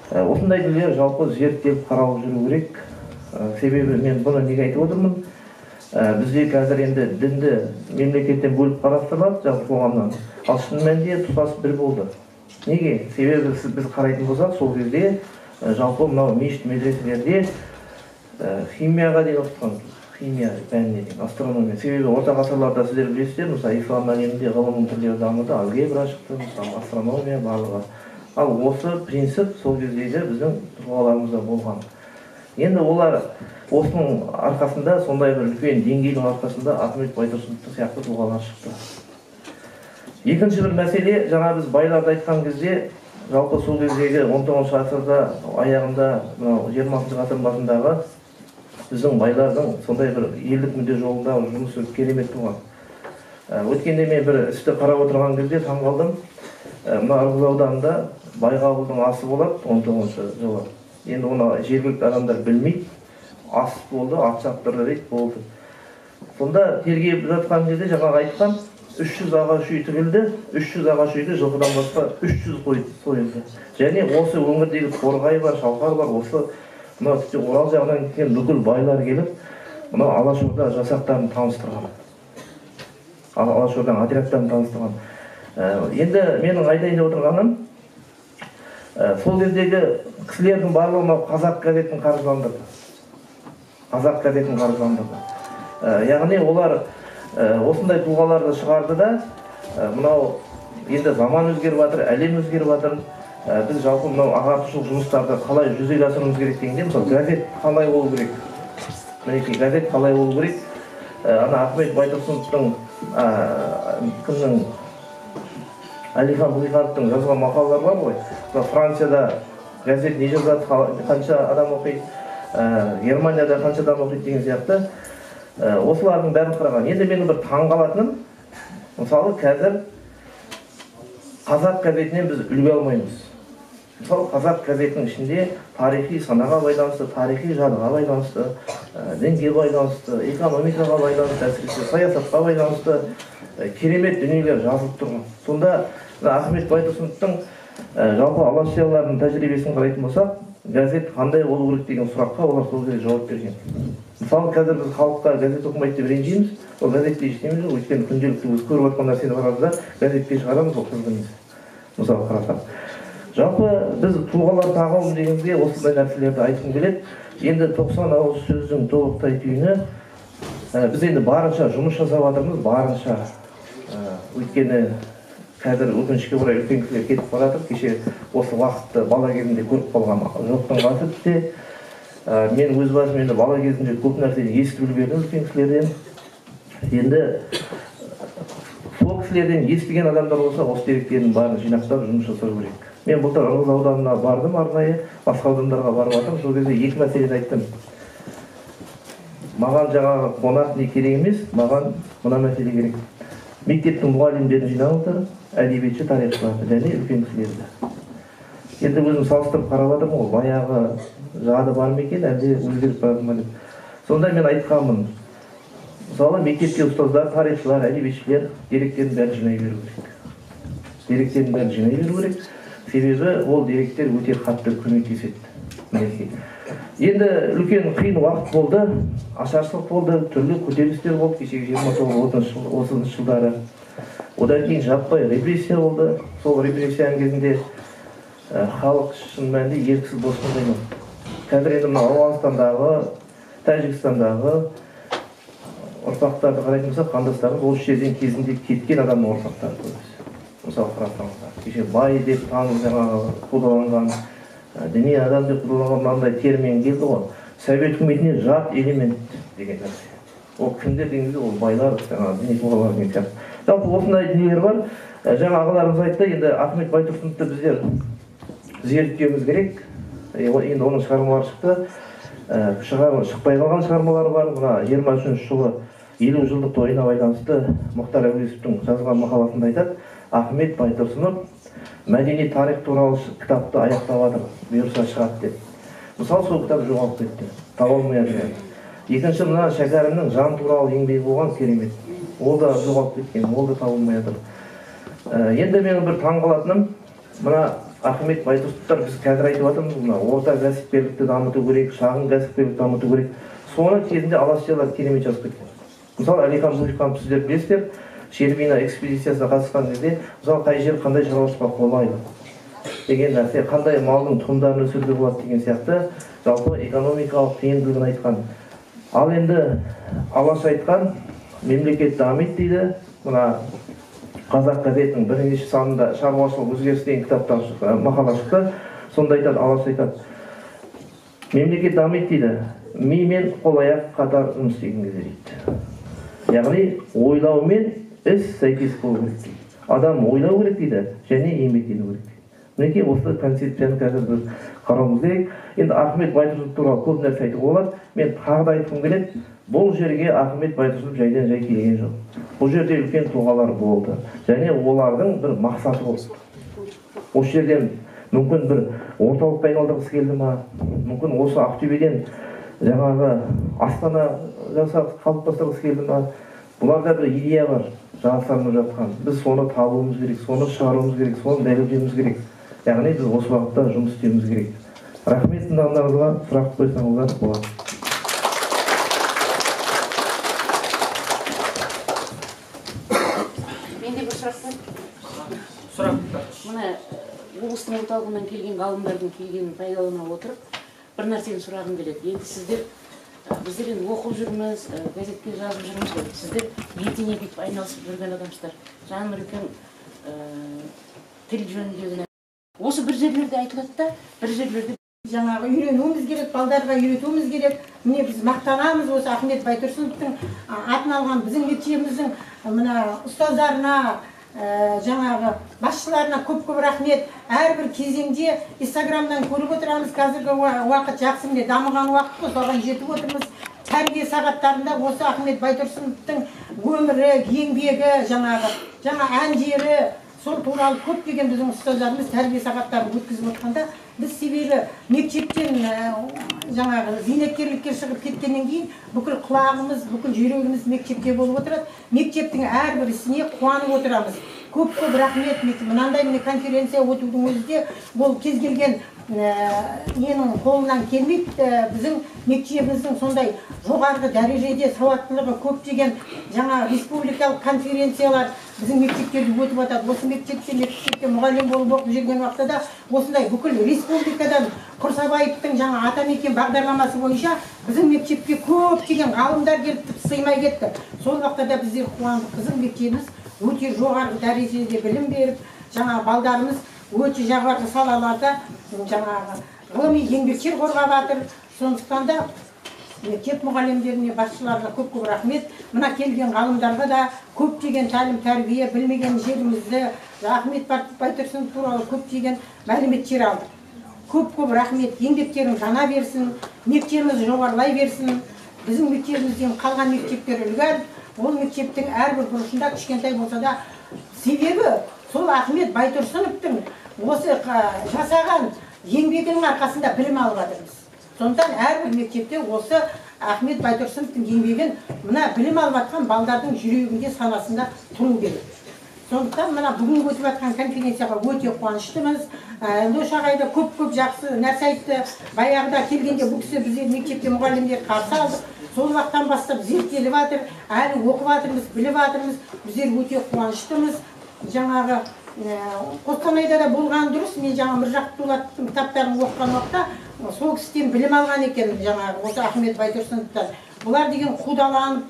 [SPEAKER 12] Осындай дүниелер жалпы зерттеліп қаралып жүру керек. Себебі мен бұны неге айтып отырмын? Бізде қазір енді дінді мемлекеттен бөліп қарастырылады, жалпы қоғамнан. Ал шын мәнінде тұтас бір болды. Неге? Себебі біз қарайтын болсақ, сол кезде жалпы мынау мешіт медреселерде химияға дейін оқытқан, химия пәніне дейін, астрономия. Себебі орта ғасырларда сіздер білесіздер, мысалы ислам әлемінде ғылымның түрлері дамыды, алгебра шықты, мысалы астрономия барлығы. Ал осы принцип сол кездегі біздің тұлғаларымызда болған. Енді олар осының арқасында, сондай бір үлкен деңгейдің арқасында Ахмет Байтұрсынов сияқты тұлғалар шықты. Екінші бір мәселе, жаңа біз байларды айтқан кезде, жалпы сол кездегі 19 ғасырда аяғында, 20 ғасыр басындағы біздің байлардың сондай бір елдік мүдде жолында жұмысы керемет болған. Өткенде мен бір істі қарап отырған кезде таң қалдым. Мына Ырғыз ауданында Байғабылдың асы болады 19 жылы. Енді оны жергілікті адамдар білмейді. Ас болды, ат шаптырды дейді, болды. Сонда тергеп жатқан жерде жаңағы айтқан 300 ағаш үй тігілді, 300 ағаш үйді жылқыдан басқа 300 қой сойылды. Және осы өңірдегі торғай бар, шалқар бар, осы Орал жағынан келген бүкіл байлар келіп, мына Алашорда жасақтарын таныстырған. Алашорданың отрядтарын таныстырған. Енді менің айтайын деп отырғаным, сол кездегі кісілердің барлығы қазақ газетін қаржыландырды. Қазақ газетін қаржыландырды. Яғни олар осындай тұлғаларды шығарды да, мынау енді заман өзгеріп жатыр, әлем өзгеріп жатыр. Біз жалпы мынау ағартушылық жұмыстарды қалай жүзеге асыруымыз керек дегенде, мысалы газет қалай болу керек? Мінекей газет қалай болу керек? Ана Ахмет Байтұрсыновтың кімнің Әлихан Бөкейхановтың жазған мақалалары бар ғой. Францияда газет не жазады, қанша адам оқиды, Германияда қанша адам оқиды деген сияқты. Осылардың бәрін қараған. Енді менің бір таң қалатыным, мысалы қазір қазақ газетінен біз үлгі алмаймыз. Мысалы қазақ газетінің ішінде тарихи санаға байланысты, тарихи жадыға байланысты, дінге байланысты, экономикаға байланысты, әсіресе саясатқа байланысты керемет дүниелер жазылып тұрған. Сонда Ахмет Байтұрсыновтың жалпы алашиялардың тәжірибесін қарайтын болсақ, газет қандай болу керек деген сұраққа олар сол кезде жауап берген. Мысалы қазір біз халыққа газет оқымайды деп ренжиміз, ол газетте ештеңе жоқ, өйткені күнделікті өз көріп жатқан нәрсені қарағанда газетке шығарамыз, ол қызық емес. Мысалы қарасақ. Жалпы біз тұлғалар тағылым дегенде осындай нәрселерді айтқым келеді. Енді 90 ауыз сөздің толықтай түйіні, біз енді барынша жұмыс жасап жатырмыз, барынша. Өйткені қазір өкінішке орай үлкен кісілер кетіп бара жатыр. Кеше осы уақытты бала кезінде көріп қалған жоқтың қасы бітті. Мен өз басым енді бала кезінде көп нәрсені естіп үлгердім үлкен кісілерден. Енді сол кісілерден естіген адамдар болса, осы деректердің барын жинақтап жұмыс жасау керек. Мен былтыр Ырғыз ауданына бардым арнайы, басқа аудандарға барып жатырмын. Сол кезде екі мәселені айттым. Маған жаңағы қонақ не керек емес, маған мына мәселе керек. Мектептің мұғалімдерін жинаңыздар, әдебиетші, тарихшыларды және үлкен кісілерді. Енді өзім салыстырып қарап жатырмын, ол баяғы жады бар ма екен, әлде өзгеріп барды ма деп. Сонда мен айтқанмын. Мысалы, мектепте ұстаздар, тарихшылар, әдебиетшілер деректерін бәрін жинай беру керек. Деректерін бәрін жинай беру керек. Себебі ол деректер өте қатты көмектеседі. Енді үлкен қиын уақыт болды, ашаршылық болды, түрлі көтерілістер болды, кешегі 29-30 жылдары. Одан кейін жаппай репрессия болды. Сол репрессияның кезінде халық шын мәнінде еріксіз босқын қоймады. Қазір енді мына Ауғанстандағы, Тәжікстандағы, ұрпақтарды қарайтын болсақ, қандастарымыз осы жерден кезінде кеткен адамның ұрпақтары көбісі. Мысалы қарасаңыздар, кеше бай деп танып жаңағы қолданылған, діни адам деп қолданылған мынандай термин келді ғой. Совет үкіметіне жат элемент деген нәрсе. Ол кімдер дегенде ол байлар, жаңағы діни тұлғалар деген сияқты. Жалпы осындай дүниелер бар. Жаңа ағаларымыз айтты, енді Ахмет Байтұрсыновты біздер зерттеуіміз керек. Енді оның шығармалары шықты. Шықпай қалған шығармалары бар. Мына 23 жылы 50 жылдық тойына байланысты Мұхтар Әуезовтің жазған мақаласында айтады, Ахмет Байтұрсынов мәдени тарих туралы кітапты аяқтап жатыр, бұйырса шығады деп. Мысалы сол кітап жоғалып кетті, таба алмай жатыр. Екінші мына Шәкәрімнің жан туралы еңбегі болған керемет. Ол да жоғалып кеткен, ол да табылмай жатыр. Енді менің бір таңғалатыным, мына Ахмет Байтұрсыновтар біз қазір айтып жатырмыз, мына орта кәсіпкерлікті дамыту керек, шағын кәсіпкерлікті дамыту керек. Соны кезінде алашшылар керемет жазып кеткен. Мысалы Әлихан Бөкейханов сіздер білесіздер, Шербина экспедициясына қатысқан кезде, мысалы қай жер қандай шаруашылыққа қолайлы деген нәрсе, қандай малдың тұқымдарын өсіруге болады деген сияқты жалпы экономикалық тиімділігін айтқан. Ал енді алаш айтқан мемлекет дамиды дейді. Мына Қазақ газетінің бірнеше санында шаруашылық өзгеріс деген кітаптан мақала шықты. Сонда айтады, алаш айтады, мемлекет дамиды дейді, ми мен қол-аяқ қатар жұмыс істеген кезде дейді. Яғни ойлау мен іс сәйкес болу керек дейді. Адам ойлау керек дейді, және еңбектену керек дейді. Мінекей осы концепцияны қазір біз қарауымыз керек. Енді Ахмет Байтұрсынов туралы көп нәрсе айтуға болады. Мен тағы да айтқым келеді, бұл жерге Ахмет Байтұрсынов жайдан жай келген жоқ. Бұл жерде үлкен тұлғалар болды, және олардың бір мақсаты болды. Осы жерден мүмкін бір орталыққа айналдырғысы келді ма, мүмкін осы Ақтөбеден жаңағы Астана жасап қалыптастырғысы келді ма. Бұларда бір идея бар, жасырынып жатқан. Біз соны табуымыз керек, соны шығаруымыз керек, соны дәлелдеуіміз керек. Яғни біз осы уақытта жұмыс істеуіміз керек. Рахмет, тыңдармандарыңызға сұрақ қойсаңыздар болады.
[SPEAKER 13] Менде бір сұрақ бар.
[SPEAKER 5] Сұрақ.
[SPEAKER 13] Мына облыстың орталығынан келген ғалымдардың келгенін пайдалана отырып, бір нәрсені сұрағым келеді. Енді сіздер біздер енді оқып жүрміз, газетке жазып жүрміз ғой. Сіздер етене бүйтіп айналысып жүрген адамсыздар. Жан үлкен тіл жөніндегі. Осы бір жерлерде айтылады да, бір жерлерде
[SPEAKER 14] жаңағы үйренуіміз керек, балдарға үйретуіміз керек. Міне біз мақтанамыз осы Ахмет Байтұрсыновтың атын алған біздің мектебіміздің мына ұстаздарына, жаңағы басшыларына көп-көп рахмет. Әрбір кезеңде Инстаграмнан көріп отырамыз. Қазіргі уақыт жақсы, міне дамыған уақыт қой, соған жетіп отырмыз. Тәрбие сағаттарында осы Ахмет Байтұрсыновтың өмірі, еңбегі, жаңа әндері, сол туралы көптеген біздің ұстаздарымыз тәрбие сағаттарын өткізіп отқанда, біз себебі мектептен жаңағы зейнеткерлікке шығып кеткеннен кейін бүкіл құлағымыз, бүкіл жүрегіміз мектепте болып отырады. Мектептің әрбір ісіне қуанып отырамыз. Көп-көп рахмет. Мынандай конференция өтудің өзінде бұл кез келген ненің қолынан келмейді. Біздің мектебіміздің сондай жоғарғы дәрежеде сауаттылығы көптеген жаңа республикалық конференциялар біздің мектептерде өтіп жатады. Осы мектепте мұғалім болып оқып жүрген уақытта осындай бүкіл республикадан Құрсабаевтың жаңа атамекен бағдарламасы бойынша біздің мектепке көптеген ғалымдар келіп сыймай кетті. Сол уақытта біздер қуандық. Біздің мектебіміз өте жоғарғы дәрежеде білім беріп, жаңа балдарымыз өте жоғарғы салаларда жаңағы ғылыми еңбектер қорғап жатыр. Сондықтан да мектеп мұғалімдеріне, басшыларға көп-көп рахмет. Мына келген ғалымдарға да көптеген тәлім-тәрбие, білмеген жерімізді, Ахмет Байтұрсынов туралы көптеген мәліметтер алдық. Көп-көп рахмет. Еңбектерің жана берсін, мектебіміз жоғарылай берсін. Біздің мектебімізден қалған мектептер үлгеріп, ол мектептің әрбір бұрышында кішкентай болса да, себебі сол Ахмет Байтұрсыновтың осы жасаған еңбегінің арқасында білім алып жатырмыз. Сондықтан әрбір мектепте осы Ахмет Байтұрсыновтың еңбегін мына білім алып жатқан балдардың жүрегінде, санасында тұру керек. Сондықтан мына бүгін өтіп жатқан конференцияға өте қуаныштымыз. Елдос ағай да көп-көп жақсы нәрсе айтты. Баяғыда келгенде бұл кісі бізде мектепте мұғалімдер қарсы алдық. Сол уақыттан бастап зерттеліп жатыр, әлі оқып жатырмыз, біліп жатырмыз. Біздер өте қуаныштымыз. Жаңағы Қостанайда да болған дұрыс. Мен жаңа Міржақып Дулаттың кітаптарын оқыған уақытта сол кісіден білім алған екен, жаңағы осы Ахмет Байтұрсыновтан. бұлар деген қудаланып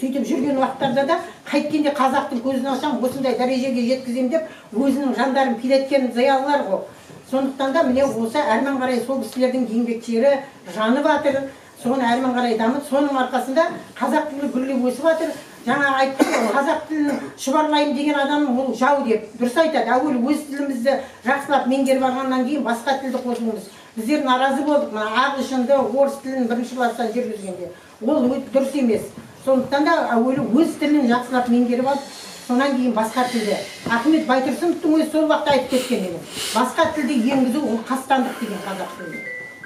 [SPEAKER 14] сөйтіп жүрген уақыттарда да қайткенде қазақтың көзін ашам, осындай дәрежеге жеткізем деп өзінің жандарын пилеткен зиялылар ғой. Сондықтан да міне осы әрмен қарай сол кісілердің еңбектері жанып жатыр. Соны әрмен қарай дамып, соның арқасында қазақ тілі гүрлеп өсіп жатыр. Жаңа айттым, қазақ тілін шұбарлайым деген адам ол жау деп. Дұрыс айтады. Әуелі өз тілімізді жақсылап меңгеріп алғаннан кейін басқа тілді қосуымыз. Біздер наразы болдық, ағылшынды, орыс тілін бірінші класстан жүргізгенде. Ол дұрыс емес. Сондықтан да әуелі өз тілін жақсылап меңгеріп алып, сонан кейін басқа тілді. Ахмет Байтұрсыновтың өзі сол уақытта айтып кеткен еді. Басқа тілді енгізу ол қастандық деген қазақ тілі.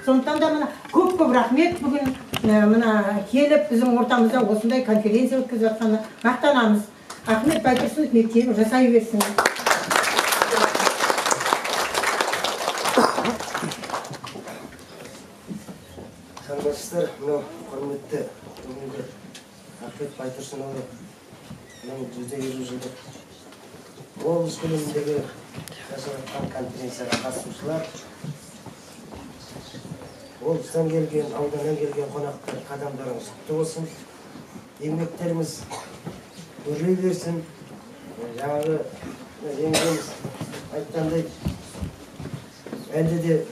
[SPEAKER 14] Сондықтан да мына көп рахмет бүгін мына келіп біздің ортамызда осындай конференция өткізіп жатқанына мақтанамыз. Ахмет Байтұрсынов мектебін жасай берсін.
[SPEAKER 15] Саламатсыздар, мынау құрметті бүгінгі Ахмет Байтұрсынұлы 150 жылдық облыс көлеміндегі жасалған конференцияға қатысушылар, облыстан келген, ауданнан келген қонақтар, қадамдарыңыз құтты болсын. Еңбектеріміз өрлей берсін. Жаңағы жеңгеміз айтқандай, әлде де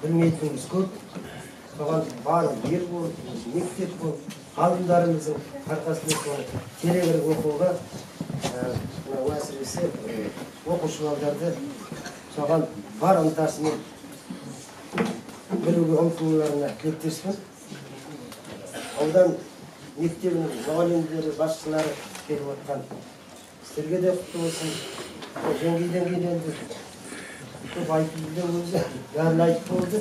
[SPEAKER 15] білмейтініміз көп. Соған барлық ер болып, мектеп болып, ғалымдарымыздың арқасында соны тереңірек оқуға, әсіресе оқушыларды соған бар ынтасымен білуге ұмтылуларына тілектеспін. Аудан мектебінің мұғалімдері, басшылары келіп отқан сіздерге де құтты болсын. Жеңгейден кейін енді көп айтудың өзі бәрін айтып болды.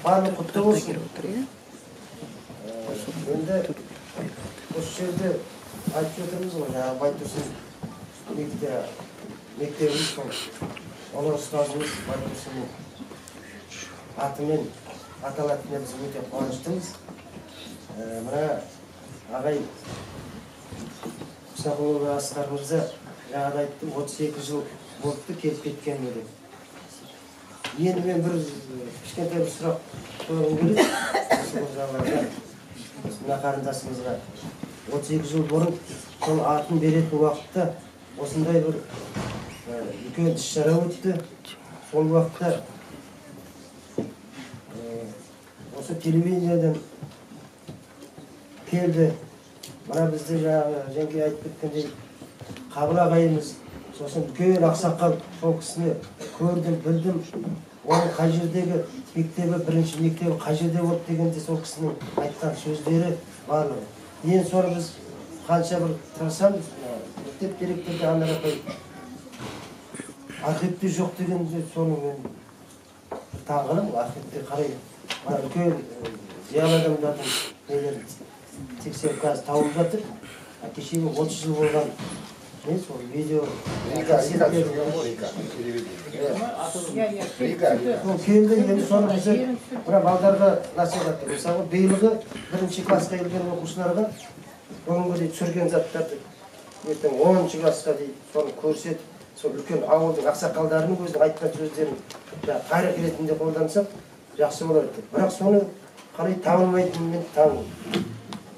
[SPEAKER 15] Барлық құтты болсын. Енді осы жерде айтып отырмыз ғой, жаңағы Байтұрсын мектебіміз сол ұлы ұстазымыз Байтұрсынның атымен аталатынына біз өте қуаныштымыз. Мына ағай Мұсақұлы Асқар мырза жаңағыда айттым, 32 жыл болыпты келіп кеткеніме деп. Енді мен бір кішкентай бір сұрақ қойғым келеді. Осы мырзаларға, мына қарындасымызға 32 жыл бұрын сол атын беретін уақытта осындай бір үлкен іс-шара өтті. Сол уақытта осы телевизиядан келді. Мына бізді жеңге айтып кеткендей Қабыл ағайымыз, сосын үлкен ақсақал, сол кісіні көрдім, білдім. Оның қай жердегі мектебі, бірінші мектебі қай жерде болды дегенде сол кісінің айтқан сөздері барлығы. Ең соңы біз қанша бір тырысамыз, мектеп директорды Анар апай архивте жоқ дегенде соны мен таңғалам. Архивте қарай үлкен зиялы адамдардың нелерін тексеріп қазір тауып жатыр. Кешегі 30 жыл болған сол видео келді. Енді соны біздер мына балдарға насихаттап, мысалы биылғы 1-ші классқа келген оқушыларға бүгінгі дейін түсірген заттарды ертең 10-ші классқа дейін соны көрсетіп, сол үлкен ауылдың ақсақалдарының өзінің айтқан сөздерін қайрақ ретінде қолдансақ жақсы болады. Бірақ соны қалай табылмайтынын мен табылмын.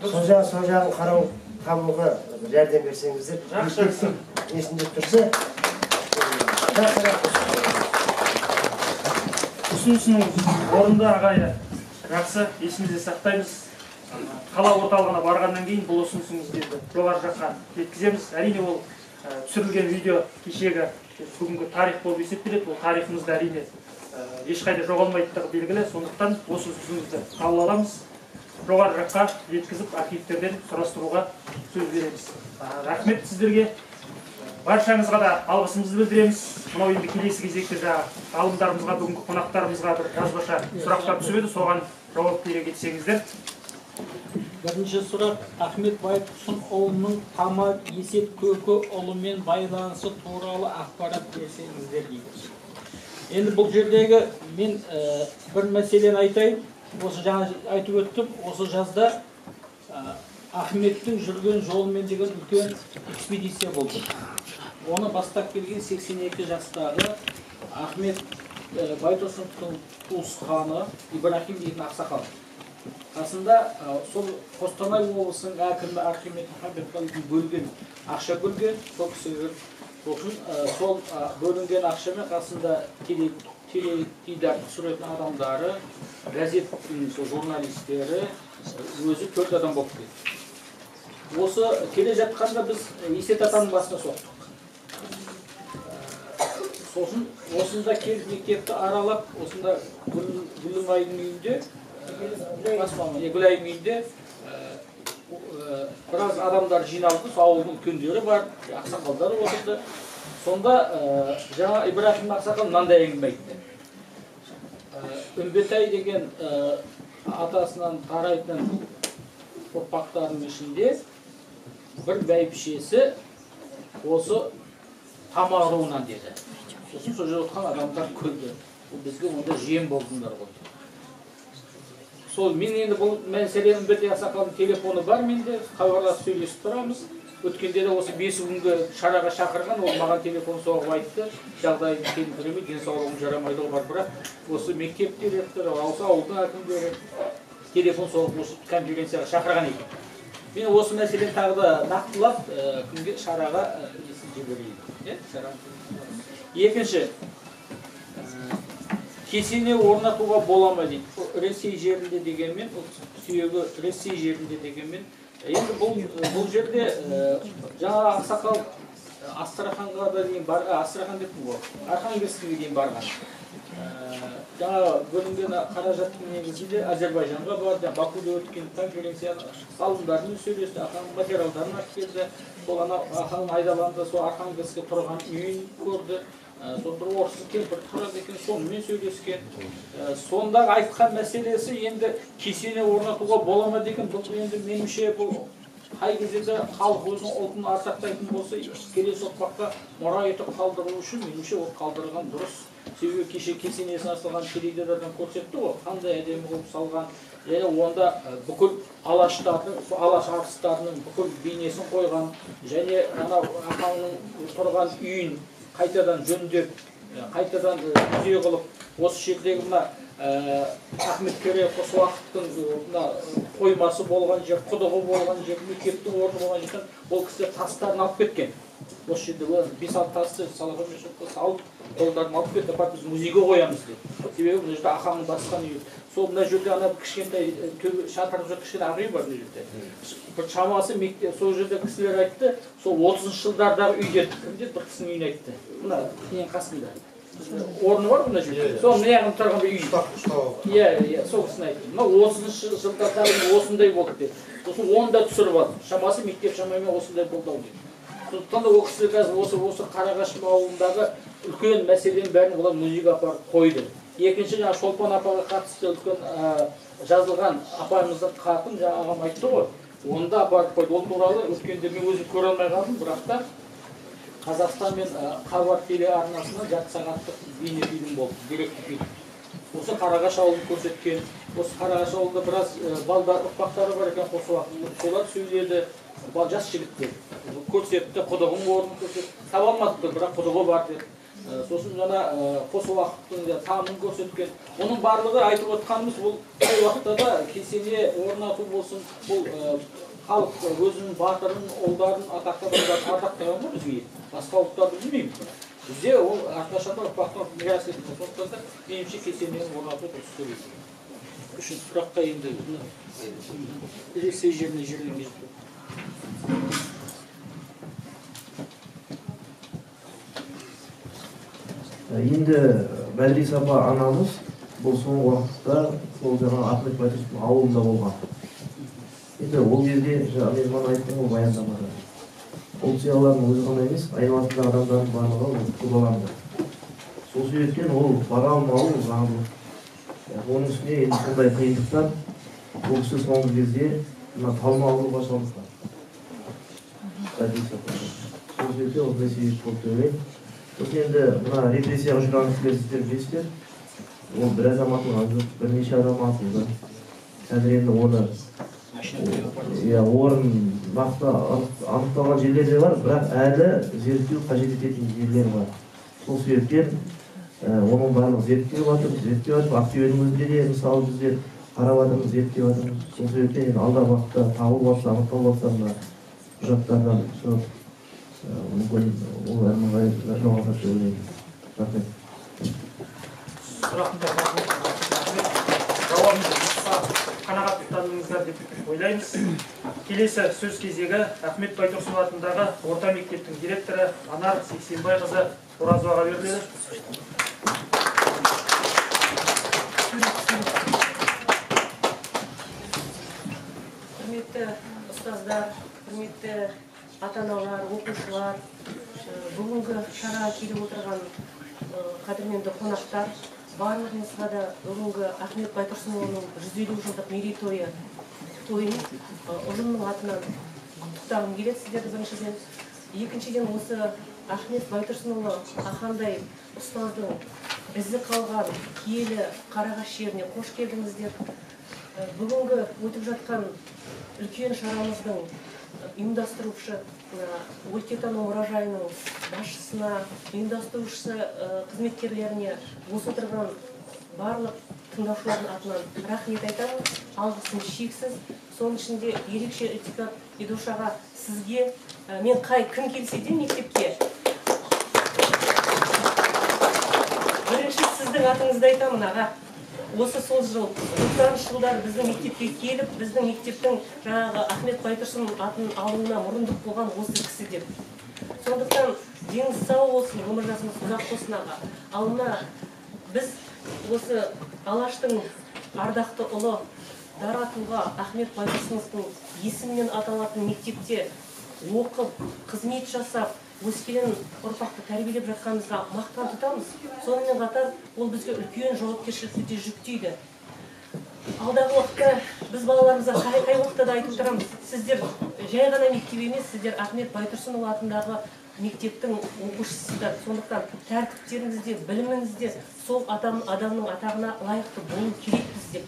[SPEAKER 15] Сол жағын қарау табуға жәрдем берсеңіздер, есінде тұрса.
[SPEAKER 5] Ұсынысының орынды ағайы, жақсы, есімізде сақтаймыз. Қала орталығына барғаннан кейін бұл ұсынысыңызды жоғары жаққа жеткіземіз. Әрине ол түсірілген видео кешегі бүгінгі тарих болып есептеледі. Ол тарихымызда әрине ешқайда жоғалмайтындығы белгілі. Сондықтан осы ұсынысыңызды қабыл аламыз. Жоғары жаққа жеткізіп архивтерден сұрастыруға сөз береміз. Рахмет сіздерге. Баршаңызға да алғысымызды білдіреміз. Мынау енді келесі кезекте ғалымдарымызға, бүгінгі қонақтарымызға бір жазбаша сұрақтар түсіп еді, соған жауап бере кетсеңіздер.
[SPEAKER 10] Бірінші сұрақ, Ахмет Байтұрсынұлының Қамар Есет Көкіұлымен байланысы туралы ақпарат берсеңіздер дейді. Енді бұл жердегі мен бір мәселені айтайын. Осы жаңа айтып өттім, осы жазда Ахметтің жүрген жолымен деген үлкен экспедиция болды. Оны бастап келген 82 жастағы Ахмет Байтұрсыновтың туысқаны Ибрахим дейтін ақсақал. Қасында сол Қостанай облысының әкімі Архимед Мұхамбетқалиевтің бөлген ақша бөлген, сол кісі сол бөлінген ақшамен қасында теледидар түсіретін адамдары, газеттің журналистері, өзі 4 адам болып кетті. Осы келе жатқанда біз Есет атаның басына соқтық. Сосын осында келіп мектепті аралап, осында Гүлайдың үйінде, Гүлайдың үйінде біраз адамдар жиналды, ауылдың үлкендері бар, ақсақалдар отырды. Сонда жаңа Ибрахим ақсақал мынандай әңгіме айтты. Үмбетай деген атасынан тарайтын ұрпақтардың ішінде бір бәйбішесі осы Тама руынан деді. Сосын сол жерде отырған адамдар күлді. Бізге онда жем болдыңдар ғой. Сол мен енді бұл мәселенің Үмбетай ақсақалдың телефоны бар менде, хабарласып сөйлесіп тұрамыз. Өткенде де осы 5 күнгі шараға шақырған, ол маған телефон соғып айтты. Жағдайым келіңкіремей, денсаулығым жарамайды бар, бірақ осы мектеп директоры, осы ауылдың әкімдері телефон соғып осы конференцияға шақырған екен. Мен осы мәселені тағы да нақтылап, күнге шараға жіберейін. Екінші, кесене орнатуға бола ма дейді. Ресей жерінде дегенмен, сүйегі Ресей жерінде дегенмен, енді бұл жерде жаңа ақсақал Астраханға да дейін барған, Астрахан деппін ғой, Архангельскіге дейін барған. Жаңа бөлінген қаражаттың негізінде Әзербайжанға барды, Бакуде өткен конференцияны ғалымдармен сөйлесті, ақаның материалдарын әкелді. Сол ақаның айдаланды, сол Архангельскіге тұрған үйін көрді. Сонда орысы кемпір тұрады екен, сонымен сөйлескен. Сондағы айтқан мәселесі енді кесене орнатуға бола ма деген, бұл енді меніңше бұл қай кезде халық өзінің ұлтын ардақтайтын болса, келесі ұрпаққа мұра етіп қалдыру үшін меніңше ол қалдырған дұрыс. Себебі кеше кесенесін асылған теледидардан көрсетті ғой, қандай әдемі қылып салған. Және онда бүкіл алаштардың, алаш арыстарының бүкіл бейнесін қойған, және ақаңның тұрған үйін қайтадан жөндеп, қайтадан музей қылып, осы жердегі мына Ахметкере қос уақыттың қоймасы болған жер, құдығы болған жер, мектептің орны болған жерден ол кісілер тастарын алып кеткен. Осы жерде 5-6 тасты салып, қолдарын алып кетті, біз музейге қоямыз деп. Себебі бұл жерде ақаңның басқан үйі. Сол мына жерде ана кішкентай шатыры кішкене ақ үй бар бұл жерде. Бір шамасы сол жерде кісілер айтты, сол 30 жылдардағы үй деді. Кім деді? Бір кісінің үйін айтты. Мына ең қасында. Орны бар мына жерде. Сол мына жағын тұрған бір үй. Иә, сол кісіні айтты. Мына 30 жылдардағы осындай болды деді. Сосын оны да түсіріп алды. Шамасы мектеп шамамен осындай болды деді. Сондықтан да ол кісілер қазір осы Қарағаш ауылындағы үлкен мәселенің бәрін олар музейге апарып қойды. Екінші жаңа Шолпан апаға қатысты үлкен жазылған апайымыздың хатын жаңа ағам айтты ғой. Оны да апарып қойды. Ол туралы өткенде мен өзім көре алмай қалдым, бірақ та Қазақстан мен Хабар телеарнасына 7 сағаттық бейнефильм болды, деректі фильм. Осы Қарағаш ауылын көрсеткен. Осы Қарағаш ауылында біраз балдар ұрпақтары бар екен қос уақытта. Солар сөйледі, жас жігіттер. Көрсетті, құдығың орнын көрсетті. Таба алмадық, бірақ құдығы бар деді. Сосын жаңа қос уақыттың тамын көрсеткен. Оның барлығы айтып отқанымыз, бұл қай уақытта да кесене орнату болсын, бұл халық өзінің батырын, ұлдарын, атақты адамдарын ардақтаған ғой бізге. Басқа ұлттарды білмейміз. Бізде ол әрқашанда ұрпақтан мирас етеді. Сондықтан да меніңше кесенені орнату дұрыс көреді. Үшін сұраққа енді Ресей жеріне жерленген.
[SPEAKER 12] Енді Бәлдес апа анамыз бұл соңғы уақытта сол жаңа Ахмет Байтұрсынов ауылында болған. Енді ол кезде мен мана айттым ғой баяндамада. Ол сиялардың өзі ғана емес, айналасындағы адамдардың барлығы құдаланды. Сол себептен ол бара алмауы заңдылық. Оның үстіне енді сондай қиындықтар ол кісі соңғы кезде мына талма ауруға шалдыққан. Сол себептен ол себеп болып ойлаймын. Сосын енді мына репрессияға ұшыраған кісілер сіздер білесіздер. Ол бір азаматтың азы бірнеше адам атылды. Қазір енді оны орын нақты анықталған жерлер де бар, бірақ әлі зерттеу қажет ететін жерлер бар. Сол себептен оның барлық зерттеу жатыр. Ақтөбенің өзінде де мысалы біздер қарап жатырмыз, зерттеп жатырмыз. Сол себептен алдағы уақытта табылып жатса, анықталып жатса мына құжаттардан шығып, мүмкін ол әрмен қарай жалғасады деп ойлаймын. Рахмет.
[SPEAKER 5] Жауабымызды қанағат тұтандыңыздар деп ойлаймыз. Келесі сөз кезегі Ахмет Байтұрсынов атындағы орта мектептің директоры Анар Сексенбайқызы Оразоваға беріледі.
[SPEAKER 1] Құрметті ұстаздар, құрметті ата-аналар, оқушылар, бүгінгі шараға келіп отырған қадірменді қонақтар, барлығыңызға да бүгінгі Ахмет Байтұрсынұлының 150 жылдық мерейтойы тойын ұжымның атынан құттықтағым келеді сіздерді біріншіден. Екіншіден, осы Ахмет Байтұрсынұлы қандай ұстаздың ізі қалған киелі Қарағаш жеріне қош келдіңіздер. Бүгінгі өтіп жатқан үлкен шарамыздың ұйымдастырушы өлкетану мұражайының басшысына, ұйымдастырушы қызметкерлеріне, осы отырған барлық тыңдаушылардың атынан рахмет айтамын. Алғысым шексіз. Соның ішінде ерекше ілтипат Идушаға, сізге мен кім келсе де мектепке бірінші сіздің атыңызды айтамын, аға. Осы сол жыл 90 жылдар біздің мектепке келіп, біздің мектептің жаңағы Ахмет Байтұрсын атын алуына мұрындық болған осы кісі деп. Сондықтан деніңіз сау болсын, өмір жасыңыз ұзақ болсын, аға. Ал мына біз осы Алаштың ардақты ұлы дара тұлға Ахмет Байтұрсыновтың есімімен аталатын мектепте оқып, қызмет жасап, өскелең ұрпақты тәрбиелеп жатқанымызға мақтан тұтамыз. Сонымен қатар ол бізге үлкен жауапкершілікті де жүктейді. Алдағы уақытта біз балаларымызға қай уақытта да айтып отырамыз, сіздер жай ғана мектеп емес, сіздер Ахмет Байтұрсынұлы атындағы мектептің оқушысыздар. Сондықтан тәртіптеріңізде, біліміңізде сол адамның атағына лайықты болу керекпіз деп.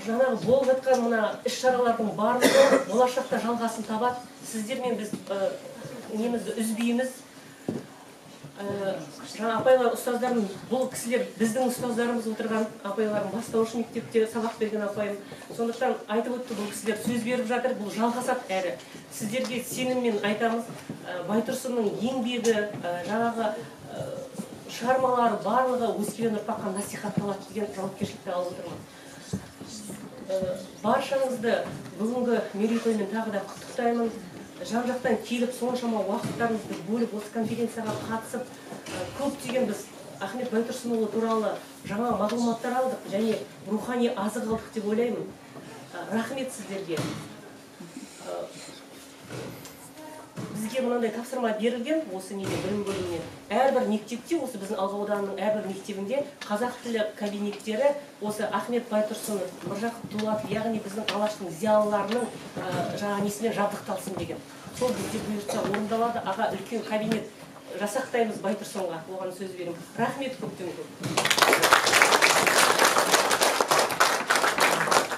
[SPEAKER 1] Жаңағы болып жатқан мына іс-шаралардың барлығы болашақта жалғасын табады. Сіздермен біз немізді үзбейміз. Жаңа апайлар, ұстаздарым, бұл кісілер біздің ұстаздарымыз отырған апайларым, бастауыш мектепте сабақ берген апайым. Сондықтан айтып өтті, бұл кісілер сөз беріп жатыр, бұл жалғасады әрі. Сіздерге сеніммен айтамыз, Байтұрсынның еңбегі, жаңағы шығармалары барлығы өскелең ұрпаққа насихатталады деген жауапкершілікті алып отырмын. Баршаңызды бүгінгі мерейтоймен тағы да құттықтаймын. Жан-жақтан келіп, соншама уақыттарыңызды бөліп, осы конференцияға қатысып, көптеген біз Ахмет Байтұрсынұлы туралы жаңа мағлұматтар алдық және рухани азық алдық деп ойлаймын. Рахмет сіздерге. Бізге мынандай тапсырма берілген, осы білім бөлімінен. Әрбір мектепте, осы біздің Алға ауданының әрбір мектебінде қазақ тілі кабинеттері осы Ахмет Байтұрсынов, Міржақып Дулатов, яғни біздің Алаштың зиялыларының несімен жабдықталсын деген. Сол бізде бұйыртса орындалады. Аға, үлкен кабинет жасақтаймыз Байтұрсынға, оған сөз беремін. Рахмет көптен көп.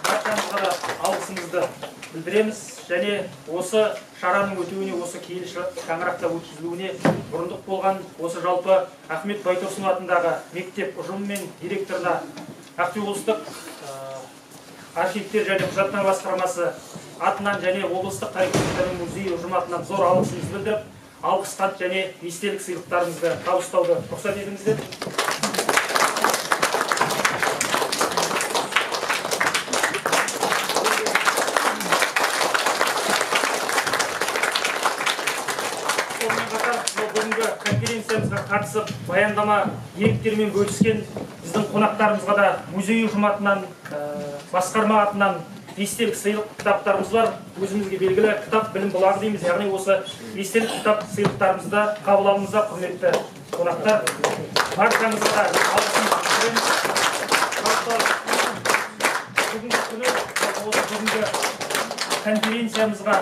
[SPEAKER 5] Баршаңызға да алғысымызды білдіреміз және осы шараның өтуіне, осы киелі шаңырақта өткізілуіне мұрындық болған осы жалпы Ахмет Байтұрсынов атындағы мектеп ұжымы мен директорына Ақтөбе облыстық архивтер және құжаттама басқармасы атынан және облыстық тарих-өлкетану музейі ұжымы атынан зор алғысымызды білдіріп, алғыс хат және естелік сыйлықтарымызды табыстауды рұқсат етіңіздер. Бүгінгі конференциямызға қатысып, баяндама еңбектермен бөліскен біздің қонақтарымызға да музей ұжымы атынан, басқарма атынан естелік сыйлық кітаптарымыз бар. Өзімізге белгілі кітап білім бұлағы дейміз. Яғни осы естелік кітап сыйлықтарымызды қабыл алыңыздар, құрметті қонақтар. Баршаңызға да алғысымызды білдіреміз. Бүгінгі күні, бүгінгі конференциямызға